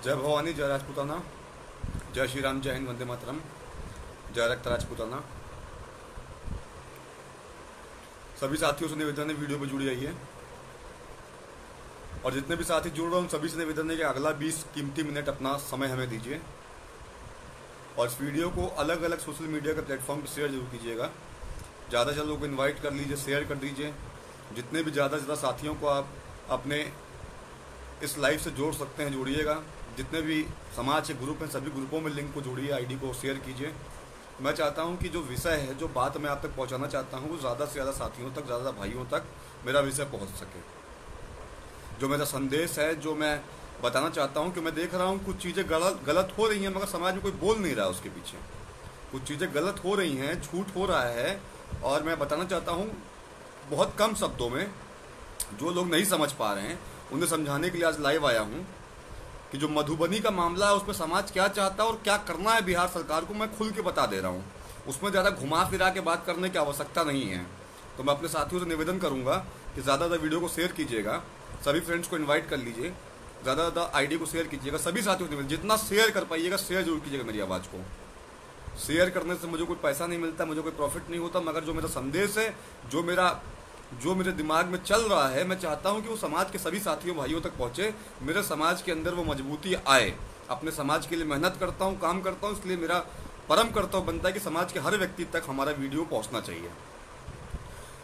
जय भवानी, जय राजपूताना, जय श्री राम, जय हिंद, वंदे मातरम, जय रक्त राजपूताना। सभी साथियों से निवेदन है, वीडियो पर जुड़ी आइए और जितने भी साथी जुड़ रहे हैं उन सभी से निवेदन है कि अगला 20 कीमती मिनट अपना समय हमें दीजिए और इस वीडियो को अलग अलग सोशल मीडिया के प्लेटफॉर्म पर शेयर जरूर कीजिएगा। ज़्यादा से लोगों को इन्वाइट कर लीजिए, शेयर कर दीजिए। जितने भी ज़्यादा से ज़्यादा साथियों को आप अपने इस लाइव से जोड़ सकते हैं जोड़िएगा। जितने भी समाज के ग्रुप हैं सभी ग्रुपों में लिंक को जोड़िए, आईडी को शेयर कीजिए। मैं चाहता हूं कि जो विषय है, जो बात मैं आप तक पहुंचाना चाहता हूं, वो ज़्यादा से ज़्यादा साथियों तक, ज़्यादा भाइयों तक मेरा विषय पहुंच सके। जो मेरा संदेश है, जो मैं बताना चाहता हूं कि मैं देख रहा हूं कुछ चीज़ें गलत हो रही हैं मगर समाज में कोई बोल नहीं रहा उसके पीछे। कुछ चीज़ें गलत हो रही हैं, झूठ हो रहा है और मैं बताना चाहता हूँ बहुत कम शब्दों में। जो लोग नहीं समझ पा रहे हैं उन्हें समझाने के लिए आज लाइव आया हूँ कि जो मधुबनी का मामला है उसमें समाज क्या चाहता है और क्या करना है बिहार सरकार को, मैं खुल के बता दे रहा हूँ। उसमें ज़्यादा घुमा फिरा के बात करने की आवश्यकता नहीं है। तो मैं अपने साथियों से निवेदन करूँगा कि ज़्यादा वीडियो को शेयर कीजिएगा, सभी फ्रेंड्स को इन्वाइट कर लीजिए, ज़्यादा आईडी को शेयर कीजिएगा। सभी साथियों से जितना शेयर कर पाइएगा शेयर जरूर कीजिएगा। मेरी आवाज़ को शेयर करने से मुझे कोई पैसा नहीं मिलता, मुझे कोई प्रॉफिट नहीं होता, मगर जो मेरा संदेश है, जो मेरे दिमाग में चल रहा है, मैं चाहता हूं कि वो समाज के सभी साथियों भाइयों तक पहुंचे। मेरे समाज के अंदर वो मजबूती आए। अपने समाज के लिए मेहनत करता हूं, काम करता हूं, इसलिए मेरा परम कर्तव्य बनता है कि समाज के हर व्यक्ति तक हमारा वीडियो पहुंचना चाहिए।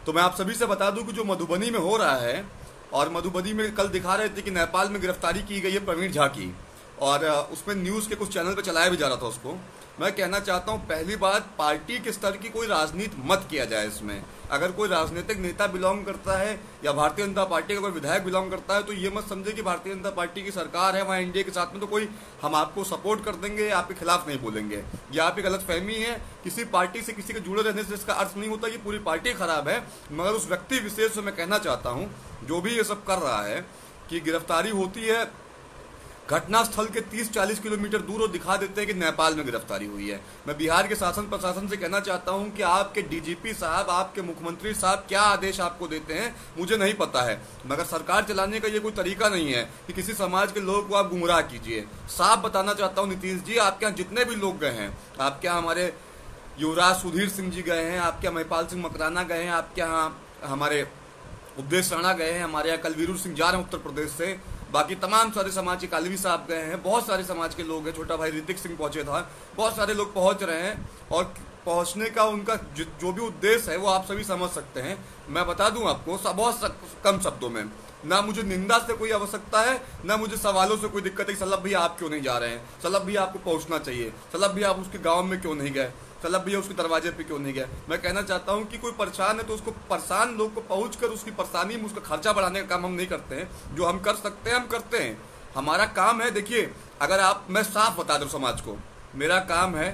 तो मैं आप सभी से बता दूं कि जो मधुबनी में हो रहा है, और मधुबनी में कल दिखा रहे थे कि नेपाल में गिरफ्तारी की गई है प्रवीण झा की, और उसमें न्यूज़ के कुछ चैनल पर चलाया भी जा रहा था उसको। मैं कहना चाहता हूं, पहली बात, पार्टी के स्तर की कोई राजनीति मत किया जाए इसमें। अगर कोई राजनीतिक नेता बिलोंग करता है या भारतीय जनता पार्टी का कोई विधायक बिलोंग करता है तो ये मत समझे कि भारतीय जनता पार्टी की सरकार है, वहाँ एनडीए के साथ में तो कोई हम आपको सपोर्ट कर देंगे, आपके खिलाफ नहीं बोलेंगे। यह आपकी गलतफहमी है। किसी पार्टी से किसी के जुड़े रहने से इसका अर्थ नहीं होता कि पूरी पार्टी खराब है, मगर उस व्यक्ति विशेष से मैं कहना चाहता हूँ जो भी ये सब कर रहा है कि गिरफ्तारी होती है घटनास्थल के 30-40 किलोमीटर दूर और दिखा देते हैं कि नेपाल में गिरफ्तारी हुई है। मैं बिहार के शासन प्रशासन से कहना चाहता हूं कि आपके डीजीपी साहब, आपके मुख्यमंत्री साहब क्या आदेश आपको देते हैं मुझे नहीं पता है, मगर सरकार चलाने का ये कोई तरीका नहीं है कि किसी समाज के लोगों को आप गुमराह कीजिए। साफ बताना चाहता हूँ नीतीश जी, आपके यहाँ जितने भी लोग गए हैं, आपके यहाँ हमारे युवराज सुधीर सिंह जी गए हैं, आपके यहाँ महिपाल सिंह मकराना गए हैं, आपके यहाँ हमारे उपदेश राणा गए हैं, हमारे यहाँ कलवीरू सिंह जा रहे हैं उत्तर प्रदेश से, बाकी तमाम सारे समाज के कालवी साहब गए हैं, बहुत सारे समाज के लोग हैं, छोटा भाई ऋतिक सिंह पहुंचे था, बहुत सारे लोग पहुंच रहे हैं और पहुंचने का उनका जो भी उद्देश्य है वो आप सभी समझ सकते हैं। मैं बता दूं आपको बहुत कम शब्दों में, ना मुझे निंदा से कोई आवश्यकता है, ना मुझे सवालों से कोई दिक्कत है। सलभ भैया आप क्यों नहीं जा रहे हैं, सलभ भैया आपको पहुंचना चाहिए, सलभ भैया आप उसके गाँव में क्यों नहीं गए, सलभ भैया उसके दरवाजे पे क्यों नहीं गए। मैं कहना चाहता हूं कि कोई परेशान है तो उसको परेशान लोग को पहुंचकर उसकी परेशानी में उसका खर्चा बढ़ाने का काम हम नहीं करते हैं। जो हम कर सकते हैं हम करते हैं, हमारा काम है। देखिए, अगर आप, मैं साफ बता दूं समाज को, मेरा काम है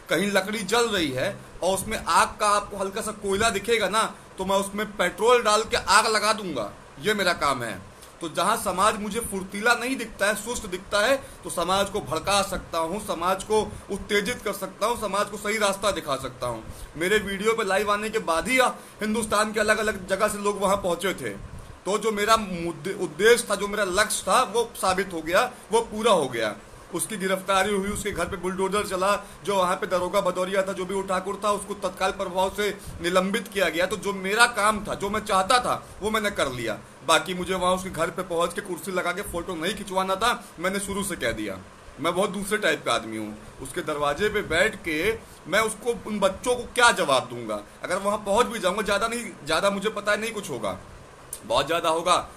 कहीं लकड़ी जल रही है और उसमें आग का आपको हल्का सा कोयला दिखेगा ना, तो मैं उसमें पेट्रोल डाल के आग लगा दूंगा। ये मेरा काम है। तो जहां समाज मुझे फुर्तीला नहीं दिखता है, सुस्त दिखता है, तो समाज को भड़का सकता हूं, समाज को उत्तेजित कर सकता हूं, समाज को सही रास्ता दिखा सकता हूं। मेरे वीडियो पे लाइव आने के बाद ही हिंदुस्तान के अलग अलग जगह से लोग वहां पहुंचे थे। तो जो मेरा उद्देश्य था, जो मेरा लक्ष्य था, वो साबित हो गया, वो पूरा हो गया। उसकी गिरफ्तारी हुई, उसके घर पे बुलडोजर चला, जो वहां पे दरोगा भदौरिया था, जो भी ठाकुर था, उसको तत्काल प्रभाव से निलंबित किया गया। तो जो मेरा काम था, जो मैं चाहता था, वो मैंने कर लिया। बाकी मुझे वहां उसके घर पे पहुंच के कुर्सी लगा के फोटो नहीं खिंचवाना था, मैंने शुरू से कह दिया। मैं बहुत दूसरे टाइप का आदमी हूँ। उसके दरवाजे पे बैठ के मैं उसको, उन बच्चों को क्या जवाब दूंगा। अगर वहां पहुंच भी जाऊंगा, ज्यादा मुझे पता है नहीं कुछ होगा, बहुत ज्यादा होगा,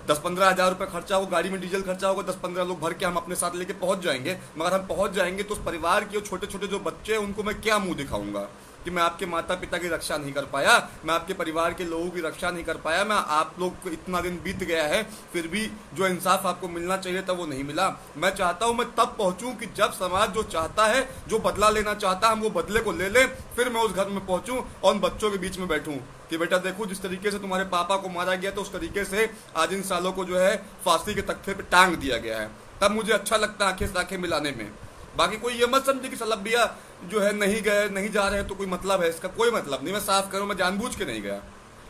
10-15 हज़ार रुपये खर्चा होगा, गाड़ी में डीजल खर्चा होगा, 10-15 लोग भर के हम अपने साथ लेके पहुंच जाएंगे। मगर हम पहुंच जाएंगे तो उस परिवार के छोटे छोटे जो बच्चे हैं उनको मैं क्या मुंह दिखाऊंगा कि मैं आपके माता पिता की रक्षा नहीं कर पाया, मैं आपके परिवार के लोगों की रक्षा नहीं कर पाया, मैं आप लोग को इतना दिन बीत गया है फिर भी जो इंसाफ आपको मिलना चाहिए था वो नहीं मिला। मैं चाहता हूं मैं तब पहुंचूं कि जब समाज जो चाहता है, जो बदला लेना चाहता है, हम वो बदले को ले लें। फिर मैं उस घर में पहुंचूं और उन बच्चों के बीच में बैठूं कि बेटा देखो, जिस तरीके से तुम्हारे पापा को मारा गया तो उस तरीके से आज इन सालों को जो है फांसी के तख्ते पे टांग दिया गया है। तब मुझे अच्छा लगता है आंखें से आंखें मिलाने में। बाकी कोई ये मत समझे कि सलभ भैया जो है नहीं गए, नहीं जा रहे हैं तो कोई मतलब है, इसका कोई मतलब नहीं। मैं साफ करूं, मैं जानबूझ के नहीं गया,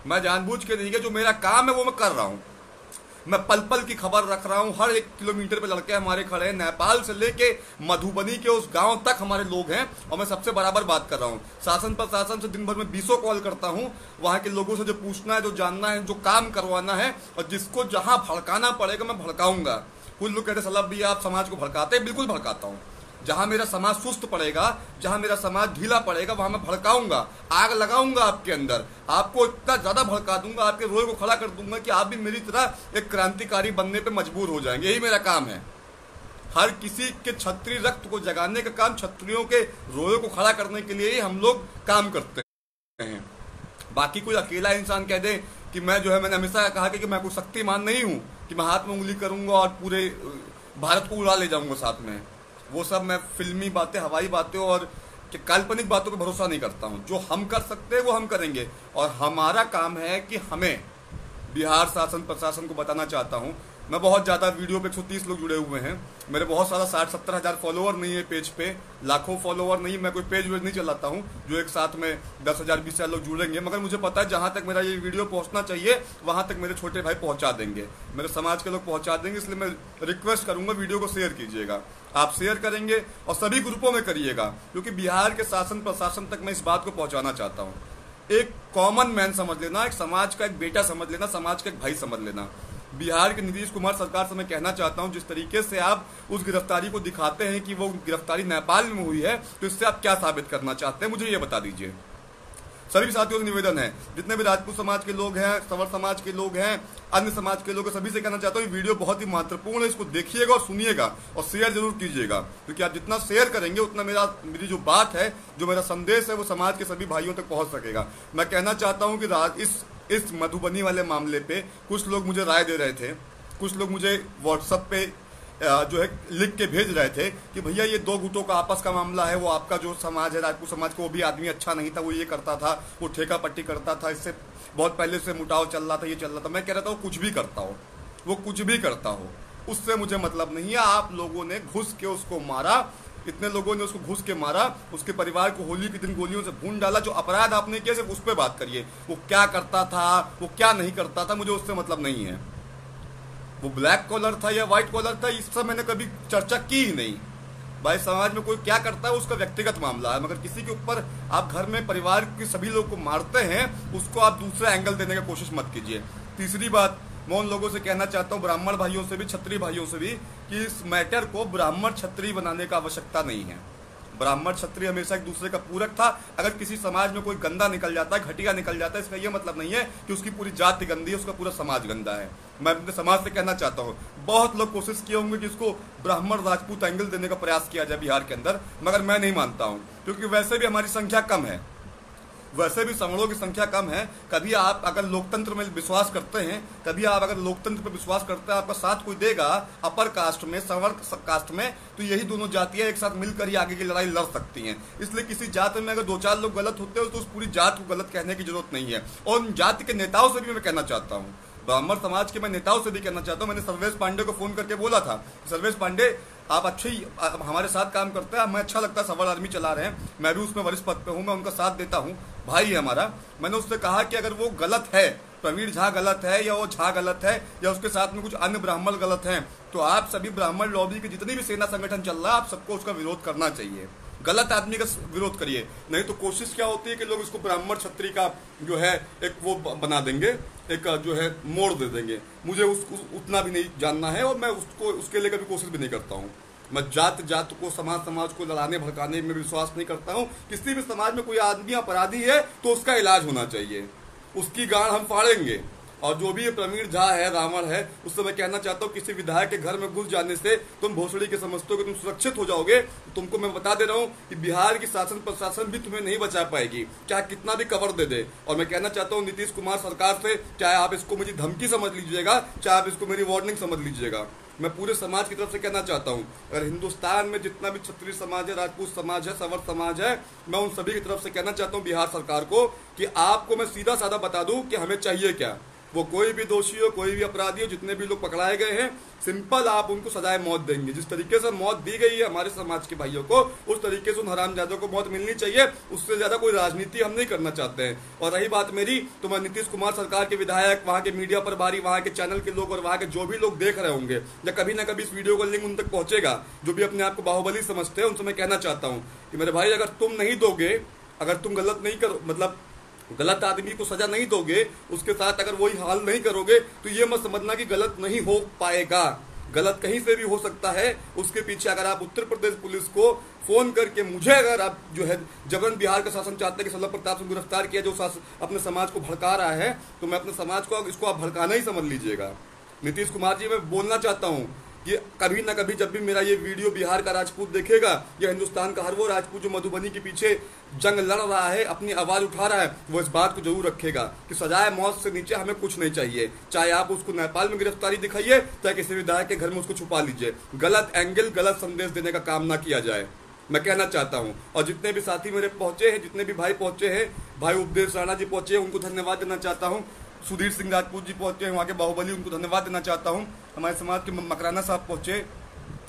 मैं जानबूझ के नहीं गया। जो मेरा काम है वो मैं कर रहा हूं। मैं पल पल की खबर रख रहा हूं। हर 1 किलोमीटर पे लड़के हमारे खड़े हैं, नेपाल से लेके मधुबनी के उस गांव तक हमारे लोग हैं, और मैं सबसे बराबर बात कर रहा हूं। शासन प्रशासन से दिन भर में 20 कॉल करता हूं, वहां के लोगों से जो पूछना है, जो जानना है, जो काम करवाना है, और जिसको जहां भड़काना पड़ेगा मैं भड़काऊंगा। कुछ लोग कहते सलाह भैया आप समाज को भड़काते हैं, बिल्कुल भड़काता हूं। जहां मेरा समाज सुस्त पड़ेगा, जहां मेरा समाज ढीला पड़ेगा, वहां मैं भड़काऊंगा, आग लगाऊंगा आपके अंदर, आपको इतना ज्यादा भड़का दूंगा, आपके रोए को खड़ा कर दूंगा कि आप भी मेरी तरह एक क्रांतिकारी बनने पे मजबूर हो जाएंगे। यही मेरा काम है। हर किसी के क्षत्रिय रक्त को जगाने का काम, क्षत्रियों के रोए को खड़ा करने के लिए ही हम लोग काम करते हैं। बाकी कोई अकेला इंसान कह दे कि मैं जो है, मैंने हमेशा कहा कि मैं कोई शक्तिमान नहीं हूं कि मैं हाथ में उंगली करूंगा और पूरे भारत को उड़ा ले जाऊंगा साथ में। वो सब मैं फिल्मी बातें, हवाई बातें और काल्पनिक बातों पर भरोसा नहीं करता हूं। जो हम कर सकते हैं वो हम करेंगे, और हमारा काम है कि हमें बिहार शासन प्रशासन को बताना चाहता हूं। मैं बहुत ज़्यादा वीडियो पे 130 लोग जुड़े हुए हैं, मेरे बहुत सारा 60-70 हज़ार फॉलोअर नहीं है पेज पे, लाखों फॉलोअर नहीं, मैं कोई पेज वेज नहीं चलाता हूं जो एक साथ में 10,000 20,000 लोग जुड़ेंगे। मगर मुझे पता है जहां तक मेरा ये वीडियो पहुंचना चाहिए वहां तक मेरे छोटे भाई पहुंचा देंगे, मेरे समाज के लोग पहुंचा देंगे। इसलिए मैं रिक्वेस्ट करूंगा वीडियो को शेयर कीजिएगा। आप शेयर करेंगे और सभी ग्रुपों में करिएगा, क्योंकि बिहार के शासन प्रशासन तक मैं इस बात को पहुंचाना चाहता हूं। एक कॉमन मैन समझ लेना, एक समाज का एक बेटा समझ लेना, समाज का एक भाई समझ लेना। बिहार के नीतीश कुमार सरकार से मैं कहना चाहता हूं, जिस तरीके से आप उस गिरफ्तारी को दिखाते हैं कि वो गिरफ्तारी नेपाल में हुई है, तो इससे आप क्या साबित करना चाहते हैं, मुझे ये बता दीजिए। सभी साथियों का निवेदन है, जितने भी राजपूत समाज के लोग हैं, सवर समाज के लोग हैं, अन्य समाज के लोग, सभी से कहना चाहता हूँ वीडियो बहुत ही महत्वपूर्ण है, इसको देखिएगा और सुनिएगा और शेयर जरूर कीजिएगा, क्योंकि आप जितना शेयर करेंगे उतना मेरी जो बात है, जो मेरा संदेश है, वो समाज के सभी भाइयों तक पहुंच सकेगा। मैं कहना चाहता हूँ कि इस मधुबनी वाले मामले पे कुछ लोग मुझे राय दे रहे थे, कुछ लोग मुझे व्हाट्सएप पे जो है लिख के भेज रहे थे कि भैया ये 2 गुटों का आपस का मामला है, वो आपका जो समाज है राजपूत समाज को, वो भी आदमी अच्छा नहीं था, वो ये करता था, वो ठेका पट्टी करता था, इससे बहुत पहले से मुटाव चल रहा था, ये चल रहा था। मैं कह रहा था वो कुछ भी करता हो, वो कुछ भी करता हो, उससे मुझे मतलब नहीं है। आप लोगों ने घुस के उसको मारा, इतने लोगों ने उसको घुस के मारा, उसके परिवार को होली के दिन गोलियों से भून डाला। जो अपराध आपने किया सिर्फ उस पर बात करिए, वो क्या करता था, वो क्या नहीं करता था, मुझे उससे मतलब नहीं है। वो ब्लैक कॉलर था या व्हाइट कॉलर था, इस सब मैंने कभी चर्चा की ही नहीं। भाई समाज में कोई क्या करता है उसका व्यक्तिगत मामला है, मगर किसी के ऊपर आप घर में परिवार के सभी लोग को मारते हैं, उसको आप दूसरा एंगल देने की कोशिश मत कीजिए। तीसरी बात, मैं उन लोगों से कहना चाहता हूँ, ब्राह्मण भाइयों से भी, क्षत्रिय भाइयों से भी, कि इस मैटर को ब्राह्मण क्षत्रिय बनाने का आवश्यकता नहीं है। ब्राह्मण क्षत्रिय हमेशा एक दूसरे का पूरक था। अगर किसी समाज में कोई गंदा निकल जाता है, घटिया निकल जाता है, इसका यह मतलब नहीं है कि उसकी पूरी जाति गंदी है, उसका पूरा समाज गंदा है। मैं अपने समाज से कहना चाहता हूँ, बहुत लोग कोशिश किए होंगे कि इसको ब्राह्मण राजपूत एंगल देने का प्रयास किया जाए बिहार के अंदर, मगर मैं नहीं मानता हूँ, क्योंकि वैसे भी हमारी संख्या कम है, वैसे भी सवर्णों की संख्या कम है। कभी आप अगर लोकतंत्र में विश्वास करते हैं, कभी आप अगर लोकतंत्र पर विश्वास करते हैं, आपका साथ कोई देगा अपर कास्ट में, सवर कास्ट में, तो यही दोनों जातियां एक साथ मिलकर ही आगे की लड़ाई लड़ सकती हैं। इसलिए किसी जाति में अगर 2-4 लोग गलत होते हैं तो उस पूरी जात को गलत कहने की जरूरत नहीं है। और उन जाति के नेताओं से भी मैं कहना चाहता हूँ, ब्राह्मण समाज के मैं नेताओं से भी कहना चाहता हूँ। मैंने सर्वेश पांडे को फोन करके बोला था, सर्वेश पांडे आप अच्छे ही हमारे साथ काम करते हैं, हमें अच्छा लगता है, सवर आर्मी चला रहे हैं, मैं भी उसमें वरिष्ठ पद पे हूँ, मैं उनका साथ देता हूँ, भाई है हमारा। मैंने उससे कहा कि अगर वो गलत है, प्रवीण झा गलत है, या वो झा गलत है, या उसके साथ में कुछ अन्य ब्राह्मण गलत हैं, तो आप सभी ब्राह्मण लॉबी के जितनी भी सेना संगठन चल रहा है, आप सबको उसका विरोध करना चाहिए। गलत आदमी का विरोध करिए, नहीं तो कोशिश क्या होती है कि लोग इसको ब्राह्मण क्षत्रिय का जो है एक वो बना देंगे, एक जो है मोड़ दे देंगे। मुझे उतना भी नहीं जानना है, और मैं उसके लिए कभी कोशिश भी नहीं करता हूँ। मैं जात को, समाज को लड़ाने भड़काने में विश्वास नहीं करता हूँ। किसी भी समाज में कोई आदमी अपराधी है तो उसका इलाज होना चाहिए, उसकी गांड हम फाड़ेंगे। और जो भी ये प्रवीण झा है, रावण है, उससे मैं कहना चाहता हूँ, किसी विधायक के घर में घुस जाने से तुम भोसड़ी के समझते हो कि तुम सुरक्षित हो जाओगे। तुमको मैं बता दे रहा हूँ कि बिहार की शासन प्रशासन भी तुम्हें नहीं बचा पाएगी, चाहे कितना भी कवर दे दे। और मैं कहना चाहता हूँ नीतीश कुमार सरकार से, चाहे आप इसको मुझे धमकी समझ लीजिएगा, चाहे आप इसको मेरी वार्निंग समझ लीजिएगा, मैं पूरे समाज की तरफ से कहना चाहता हूँ, अगर हिंदुस्तान में जितना भी क्षत्रिय समाज है, राजपूत समाज है, सवर समाज है, मैं उन सभी की तरफ से कहना चाहता हूँ बिहार सरकार को, कि आपको मैं सीधा साधा बता दूं कि हमें चाहिए क्या। वो कोई भी दोषी हो, कोई भी अपराधी हो, जितने भी लोग पकड़ाए गए हैं, सिंपल आप उनको सजाए मौत देंगे। जिस तरीके से मौत दी गई है हमारे समाज के भाइयों को, उस तरीके से उन हरामजादों को मौत मिलनी चाहिए। उससे ज्यादा कोई राजनीति हम नहीं करना चाहते हैं। और रही बात मेरी, तो मैं नीतीश कुमार सरकार के विधायक, वहां के मीडिया प्रभारी, वहां के चैनल के लोग और वहां के जो भी लोग देख रहे होंगे, या कभी ना कभी इस वीडियो का लिंक उन तक पहुंचेगा, जो भी अपने आप को बाहुबली समझते हैं, उनसे मैं कहना चाहता हूं कि मेरे भाई, अगर तुम नहीं दोगे, अगर तुम गलत नहीं करो, मतलब गलत आदमी को सजा नहीं दोगे, उसके साथ अगर वही हाल नहीं करोगे, तो ये मत समझना कि गलत नहीं हो पाएगा। गलत कहीं से भी हो सकता है। उसके पीछे अगर आप उत्तर प्रदेश पुलिस को फोन करके, मुझे अगर आप जो है जबरन बिहार का शासन चाहते हैं कि सल्लभ प्रताप सिंह गिरफ्तार किया, जो अपने समाज को भड़का रहा है, तो मैं अपने समाज को, इसको आप भड़काना ही समझ लीजिएगा। नीतीश कुमार जी, मैं बोलना चाहता हूँ कि कभी ना कभी जब भी मेरा ये वीडियो बिहार का राजपूत देखेगा, या हिंदुस्तान का हर वो राजपूत जो मधुबनी के पीछे जंग लड़ रहा है, अपनी आवाज उठा रहा है, वो इस बात को जरूर रखेगा कि सजाए मौत से नीचे हमें कुछ नहीं चाहिए। चाहे आप उसको नेपाल में गिरफ्तारी दिखाइए, चाहे किसी विधायक के घर में उसको छुपा लीजिए, गलत एंगल, गलत संदेश देने का काम ना किया जाए, मैं कहना चाहता हूं। और जितने भी साथी मेरे पहुंचे हैं, जितने भी भाई पहुंचे हैं, भाई उपदेश राणा जी पहुंचे हैं, उनको धन्यवाद देना चाहता हूं। सुधीर सिंह राजपूत जी पहुंचे हैं, वहाँ के बाहुबली, उनको धन्यवाद देना चाहता हूँ। हमारे समाज के मकराना साहब पहुंचे,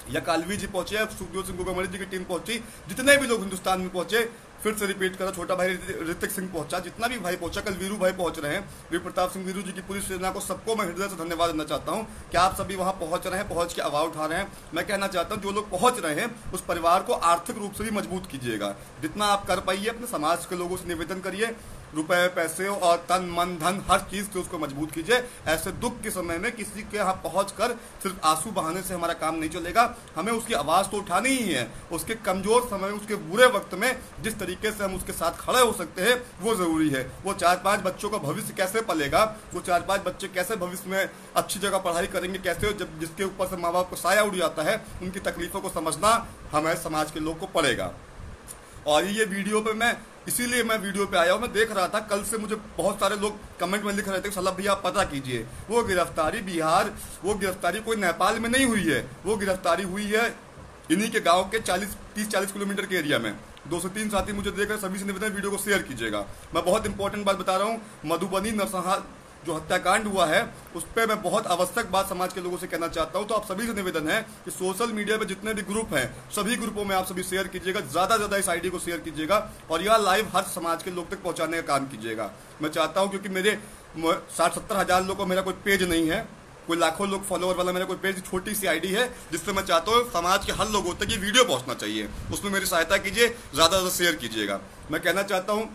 या कालवी जी पहुंचे, सुखदेव सिंह गोगामणि जी की टीम पहुंची, जितने भी लोग हिंदुस्तान में पहुंचे, फिर से रिपीट करा, छोटा भाई ऋतिक सिंह पहुंचा, जितना भी भाई पहुंचा, कल वीरू भाई पहुंच रहे हैं, वीर प्रताप सिंह वीरू जी की पूरी सेना को, सबको मैं हृदय से धन्यवाद देना चाहता हूं कि आप सभी वहां पहुंच रहे हैं, पहुंच के आवाज उठा रहे हैं। मैं कहना चाहता हूं, जो लोग पहुंच रहे हैं, उस परिवार को आर्थिक रूप से भी मजबूत कीजिएगा। जितना आप कर पाइए, अपने समाज के लोगों से निवेदन करिए, रुपए पैसे और तन मन धन हर चीज से उसको मजबूत कीजिए। ऐसे दुख के समय में किसी के यहाँ पहुंचकर सिर्फ आंसू बहाने से हमारा काम नहीं चलेगा, हमें उसकी आवाज तो उठानी ही है। उसके कमजोर समय, उसके बुरे वक्त में जिस तरीके से हम उसके साथ खड़े हो सकते हैं, वो जरूरी है। वो 4-5 बच्चों का भविष्य कैसे पलेगा, वो 4-5 बच्चे कैसे भविष्य में अच्छी जगह पढ़ाई करेंगे, कैसे, जब जिसके ऊपर से माँ बाप को साया उड़ जाता है, उनकी तकलीफों को समझना हमें समाज के लोग को पड़ेगा। और ये वीडियो पे मैं इसीलिए वीडियो पे आया हूँ। मैं देख रहा था कल से, मुझे बहुत सारे लोग कमेंट में लिख रहे थे, सल्लभ भैया आप पता कीजिए, वो गिरफ्तारी बिहार, वो गिरफ्तारी कोई नेपाल में नहीं हुई है, वो गिरफ्तारी हुई है इन्हीं के गांव के 30-40 किलोमीटर के एरिया में। 2 से 3 साथी मुझे देख रहे, सभी से निवेदन वीडियो को शेयर कीजिएगा। मैं बहुत इंपॉर्टेंट बात बता रहा हूँ, मधुबनी नरसंहार जो हत्याकांड हुआ है, उस पर मैं बहुत आवश्यक बात समाज के लोगों से कहना चाहता हूं। तो आप सभी से निवेदन है कि सोशल मीडिया पे जितने भी ग्रुप हैं, सभी ग्रुपों में आप सभी शेयर कीजिएगा, ज्यादा ज्यादा इस आईडी को शेयर कीजिएगा, और यह लाइव हर समाज के लोग तक पहुंचाने का काम कीजिएगा। मैं चाहता हूं, क्योंकि मेरे 60-70 हजार लोग को मेरा कोई पेज नहीं है, कोई लाखों लोग फॉलोअर वाला मेरा कोई पेज, छोटी सी आईडी है, जिससे मैं चाहता हूँ समाज के हर लोगों तक ये वीडियो पहुंचना चाहिए। उसमें मेरी सहायता कीजिए, ज्यादा ज्यादा शेयर कीजिएगा। मैं कहना चाहता हूँ,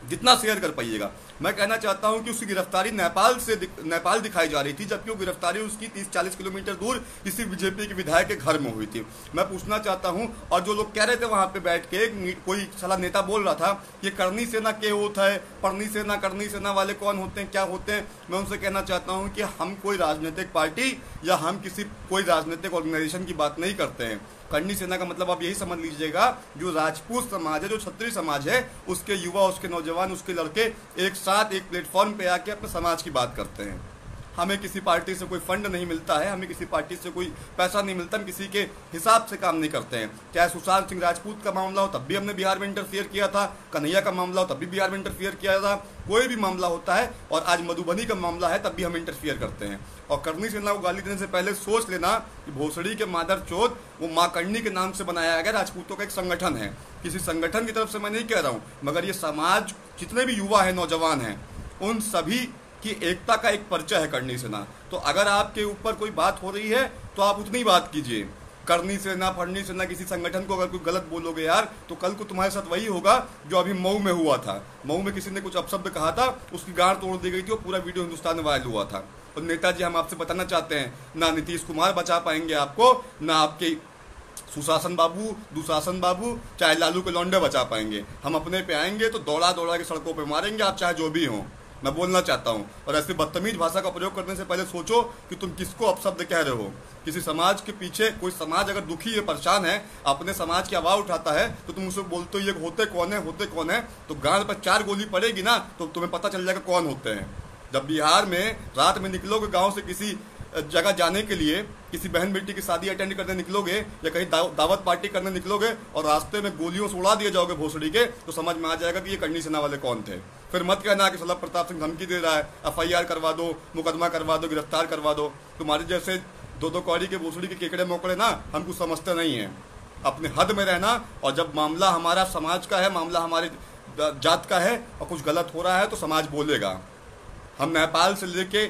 जितना शेयर कर पाइएगा। मैं कहना चाहता हूं कि उसकी गिरफ्तारी नेपाल दिखाई जा रही थी, जबकि वो गिरफ्तारी उसकी 30-40 किलोमीटर दूर किसी बीजेपी के विधायक के घर में हुई थी। मैं पूछना चाहता हूं, और जो लोग कह रहे थे वहां पे बैठ के, कोई साला नेता बोल रहा था कि करनी सेना के होता है, पढ़नी सेना, करनी सेना वाले कौन होते हैं, क्या होते हैं। मैं उनसे कहना चाहता हूं कि हम कोई राजनीतिक पार्टी या हम कोई राजनीतिक ऑर्गेनाइजेशन की बात नहीं करते हैं। करनी सेना का मतलब आप यही समझ लीजिएगा, जो राजपूत समाज है, जो क्षत्रिय समाज है, उसके युवा, उसके नौजवान, उसके लड़के एक साथ एक प्लेटफॉर्म पे आके अपने समाज की बात करते हैं। हमें किसी पार्टी से कोई फंड नहीं मिलता है, हमें किसी पार्टी से कोई पैसा नहीं मिलता, हम किसी के हिसाब से काम नहीं करते हैं। चाहे सुशांत सिंह राजपूत का मामला हो, तब भी हमने बिहार में इंटरफियर किया था, कन्हैया का मामला हो, तब भी बिहार में इंटरफियर किया था, कोई भी मामला होता है, और आज मधुबनी का मामला है, तब भी हम इंटरफियर करते हैं। और करनी सेना को गाली देने से पहले सोच लेना कि भोसड़ी के मादर चोद, वो माँ करनी के नाम से बनाया गया राजपूतों का एक संगठन है। किसी संगठन की तरफ से मैं नहीं कह रहा हूँ, मगर ये समाज, जितने भी युवा है, नौजवान हैं, उन सभी की एकता का एक परिचय है करनी सेना। तो अगर आपके ऊपर कोई बात हो रही है, तो आप उतनी बात कीजिए। करनी सेना, फड़नी सेना, किसी संगठन को अगर कोई गलत बोलोगे यार, तो कल को तुम्हारे साथ वही होगा जो अभी मऊ में हुआ था। मऊ में किसी ने कुछ अपशब्द कहा था, उसकी गांड तोड़ दी गई थी, और पूरा वीडियो हिंदुस्तान में वायरल हुआ था। और नेताजी, हम आपसे बताना चाहते हैं, ना नीतीश कुमार बचा पाएंगे आपको, ना आपके सुशासन बाबू, दुशासन बाबू, चाहे लालू के लौंडे बचा पाएंगे। हम अपने पे आएंगे तो दौड़ा दौड़ा के सड़कों पे मारेंगे, आप चाहे जो भी हो। मैं बोलना चाहता हूं, और ऐसी बदतमीज भाषा का प्रयोग करने से पहले सोचो कि तुम किसको अपशब्द कह रहे हो। किसी समाज के पीछे, कोई समाज अगर दुखी है, परेशान है, अपने समाज की आवाज उठाता है, तो तुम उसे बोलते हो ये होते कौन है, तो गांड पर 4 गोली पड़ेगी ना, तो तुम्हें पता चल जाएगा कौन होते हैं। जब बिहार में रात में निकलोगे गाँव से किसी जगह जाने के लिए, किसी बहन बेटी की शादी अटेंड करने निकलोगे या कहीं दावत पार्टी करने निकलोगे और रास्ते में गोलियों से उड़ा दिए जाओगे भोसड़ी के, तो समझ में आ जाएगा कि ये करनी सेना वाले कौन थे। फिर मत कहना कि सलभ प्रताप सिंह धमकी दे रहा है, FIR करवा दो, मुकदमा करवा दो, गिरफ्तार करवा दो। तुम्हारे जैसे दो कौड़ी के भोसड़ी के केकड़े मोकड़े ना हम कुछ समझते नहीं हैं। अपने हद में रहना, और जब मामला हमारा समाज का है, मामला हमारे जात का है और कुछ गलत हो रहा है तो समाज बोलेगा। हम नेपाल से लेके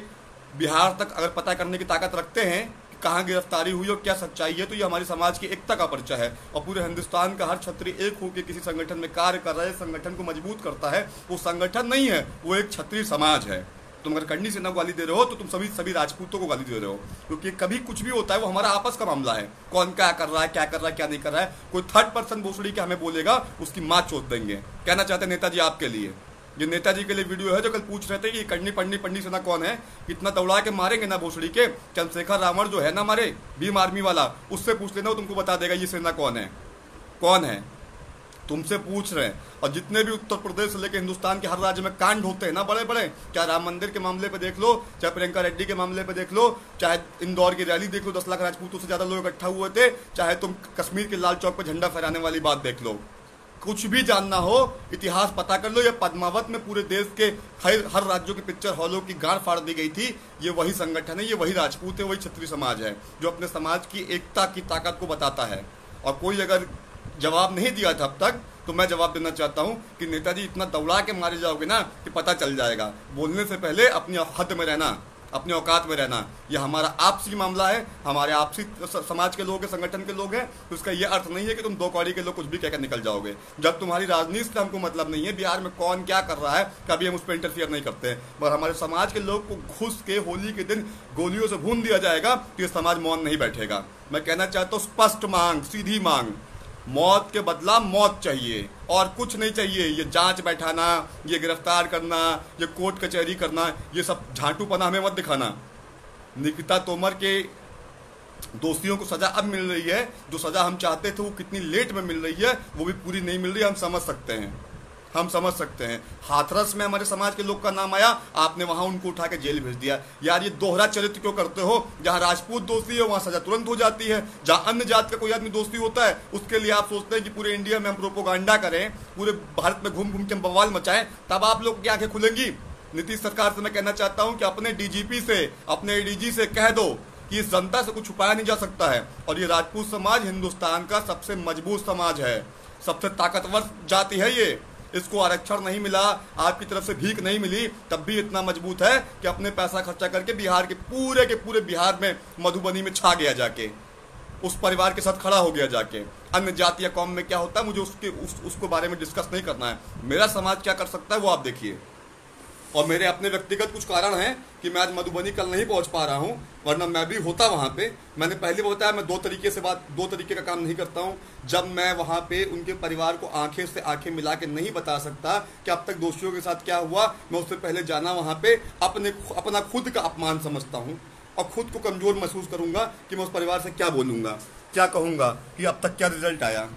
बिहार तक अगर पता करने की ताकत रखते हैं कि कहाँ गिरफ्तारी हुई और क्या सच्चाई है, तो ये हमारी समाज की एकता का परिचय है। और पूरे हिंदुस्तान का हर क्षत्रिय एक होकर किसी संगठन में कार्य कर रहा है, संगठन को मजबूत करता है। वो संगठन नहीं है, वो एक क्षत्रिय समाज है। तुम अगर करनी सेना को गाली दे रहे हो तो तुम सभी राजपूतों को गाली दे रहे हो, क्योंकि कभी कुछ भी होता है वो हमारा आपस का मामला है। कौन क्या कर रहा है, क्या कर रहा है, क्या नहीं कर रहा है, कोई थर्ड पर्सन भोसड़ी के हमें बोलेगा, उसकी माँ चोट देंगे। कहना चाहते हैं नेताजी आपके लिए, ये नेताजी के लिए वीडियो है जो कल पूछ रहे थे कि करनी पढ़नी सेना कौन है, इतना दौड़ा के मारेंगे ना भोसड़ी के। चंद्रशेखर रावण जो है ना हमारे भीम आर्मी वाला, उससे पूछ लेना, वो तुमको बता देगा ये सेना कौन है। कौन है तुमसे पूछ रहे हैं। और जितने भी उत्तर प्रदेश से लेकर हिंदुस्तान के हर राज्य में कांड होते हैं ना बड़े बड़े, चाहे राम मंदिर के मामले पे देख लो, चाहे प्रियंका रेड्डी के मामले पे देख लो, चाहे इंदौर की रैली देख लो, 10 लाख राजपूतों से ज्यादा लोग इकट्ठा हुए थे, चाहे तुम कश्मीर के लाल चौक पर झंडा फहराने वाली बात देख लो। कुछ भी जानना हो इतिहास पता कर लो। ये पद्मावत में पूरे देश के हर राज्यों के पिक्चर हॉलों की गाड़ फाड़ दी गई थी। ये वही संगठन है, ये वही राजपूत है, वही क्षत्रिय समाज है जो अपने समाज की एकता की ताकत को बताता है। और कोई अगर जवाब नहीं दिया था अब तक, तो मैं जवाब देना चाहता हूं कि नेताजी इतना दौड़ा के मारे जाओगे ना कि पता चल जाएगा। बोलने से पहले अपनी हद में रहना, अपने औकात में रहना। यह हमारा आपसी मामला है, हमारे आपसी समाज के लोग हैं, संगठन के लोग हैं। तो इसका यह अर्थ नहीं है कि तुम 2 कौड़ी के लोग कुछ भी कहकर निकल जाओगे। जब तुम्हारी राजनीति से हमको मतलब नहीं है, बिहार में कौन क्या कर रहा है, कभी हम उस पर इंटरफियर नहीं करते हैं। मगर हमारे समाज के लोग को घुस के होली के दिन गोलियों से भून दिया जाएगा तो ये समाज मौन नहीं बैठेगा। मैं कहना चाहता हूँ, स्पष्ट मांग, सीधी मांग, मौत के बदला मौत चाहिए और कुछ नहीं चाहिए। ये जांच बैठाना, ये गिरफ्तार करना, ये कोर्ट कचहरी करना, ये सब झांटूपना हमें मत दिखाना। निकिता तोमर के दोषियों को सजा अब मिल रही है, जो सजा हम चाहते थे वो कितनी लेट में मिल रही है, वो भी पूरी नहीं मिल रही है। हम समझ सकते हैं। हाथरस में हमारे समाज के लोग का नाम आया, आपने वहां उनको उठा के जेल भेज दिया। यार ये दोहरा चरित्र क्यों करते हो? जहां राजपूत दोषी है वहां सजा तुरंत हो जाती है, जहां अन्य जात का कोई आदमी दोषी होता है उसके लिए आप सोचते हैं कि पूरे इंडिया में हम प्रोपोगंडा करें, पूरे भारत में घूम घूम के हम बवाल मचाएं, तब आप लोग की आंखें खुलेंगी। नीतीश सरकार से मैं कहना चाहता हूं कि अपने DGP से, अपने ADG से कह दो कि इस जनता से कुछ छुपाया नहीं जा सकता है। और ये राजपूत समाज हिंदुस्तान का सबसे मजबूत समाज है, सबसे ताकतवर जाति है ये। इसको आरक्षण नहीं मिला, आपकी तरफ से भीख नहीं मिली, तब भी इतना मजबूत है कि अपने पैसा खर्चा करके बिहार के पूरे बिहार में मधुबनी में छा गया, जाके उस परिवार के साथ खड़ा हो गया जाके। अन्य जाति या कौम में क्या होता है मुझे उसको बारे में डिस्कस नहीं करना है। मेरा समाज क्या कर सकता है वो आप देखिए। और मेरे अपने व्यक्तिगत कुछ कारण हैं कि मैं आज मधुबनी कल नहीं पहुंच पा रहा हूं, वरना मैं भी होता वहां पे। मैंने पहले बताया मैं दो तरीके का काम नहीं करता हूं। जब मैं वहां पे उनके परिवार को आंखें से आंखें मिला के नहीं बता सकता कि अब तक दोषियों के साथ क्या हुआ, मैं उससे पहले जाना वहां पे अपना खुद का अपमान समझता हूं और खुद को कमजोर महसूस करूंगा कि मैं उस परिवार से क्या बोलूंगा, क्या कहूंगा कि अब तक क्या रिजल्ट आया।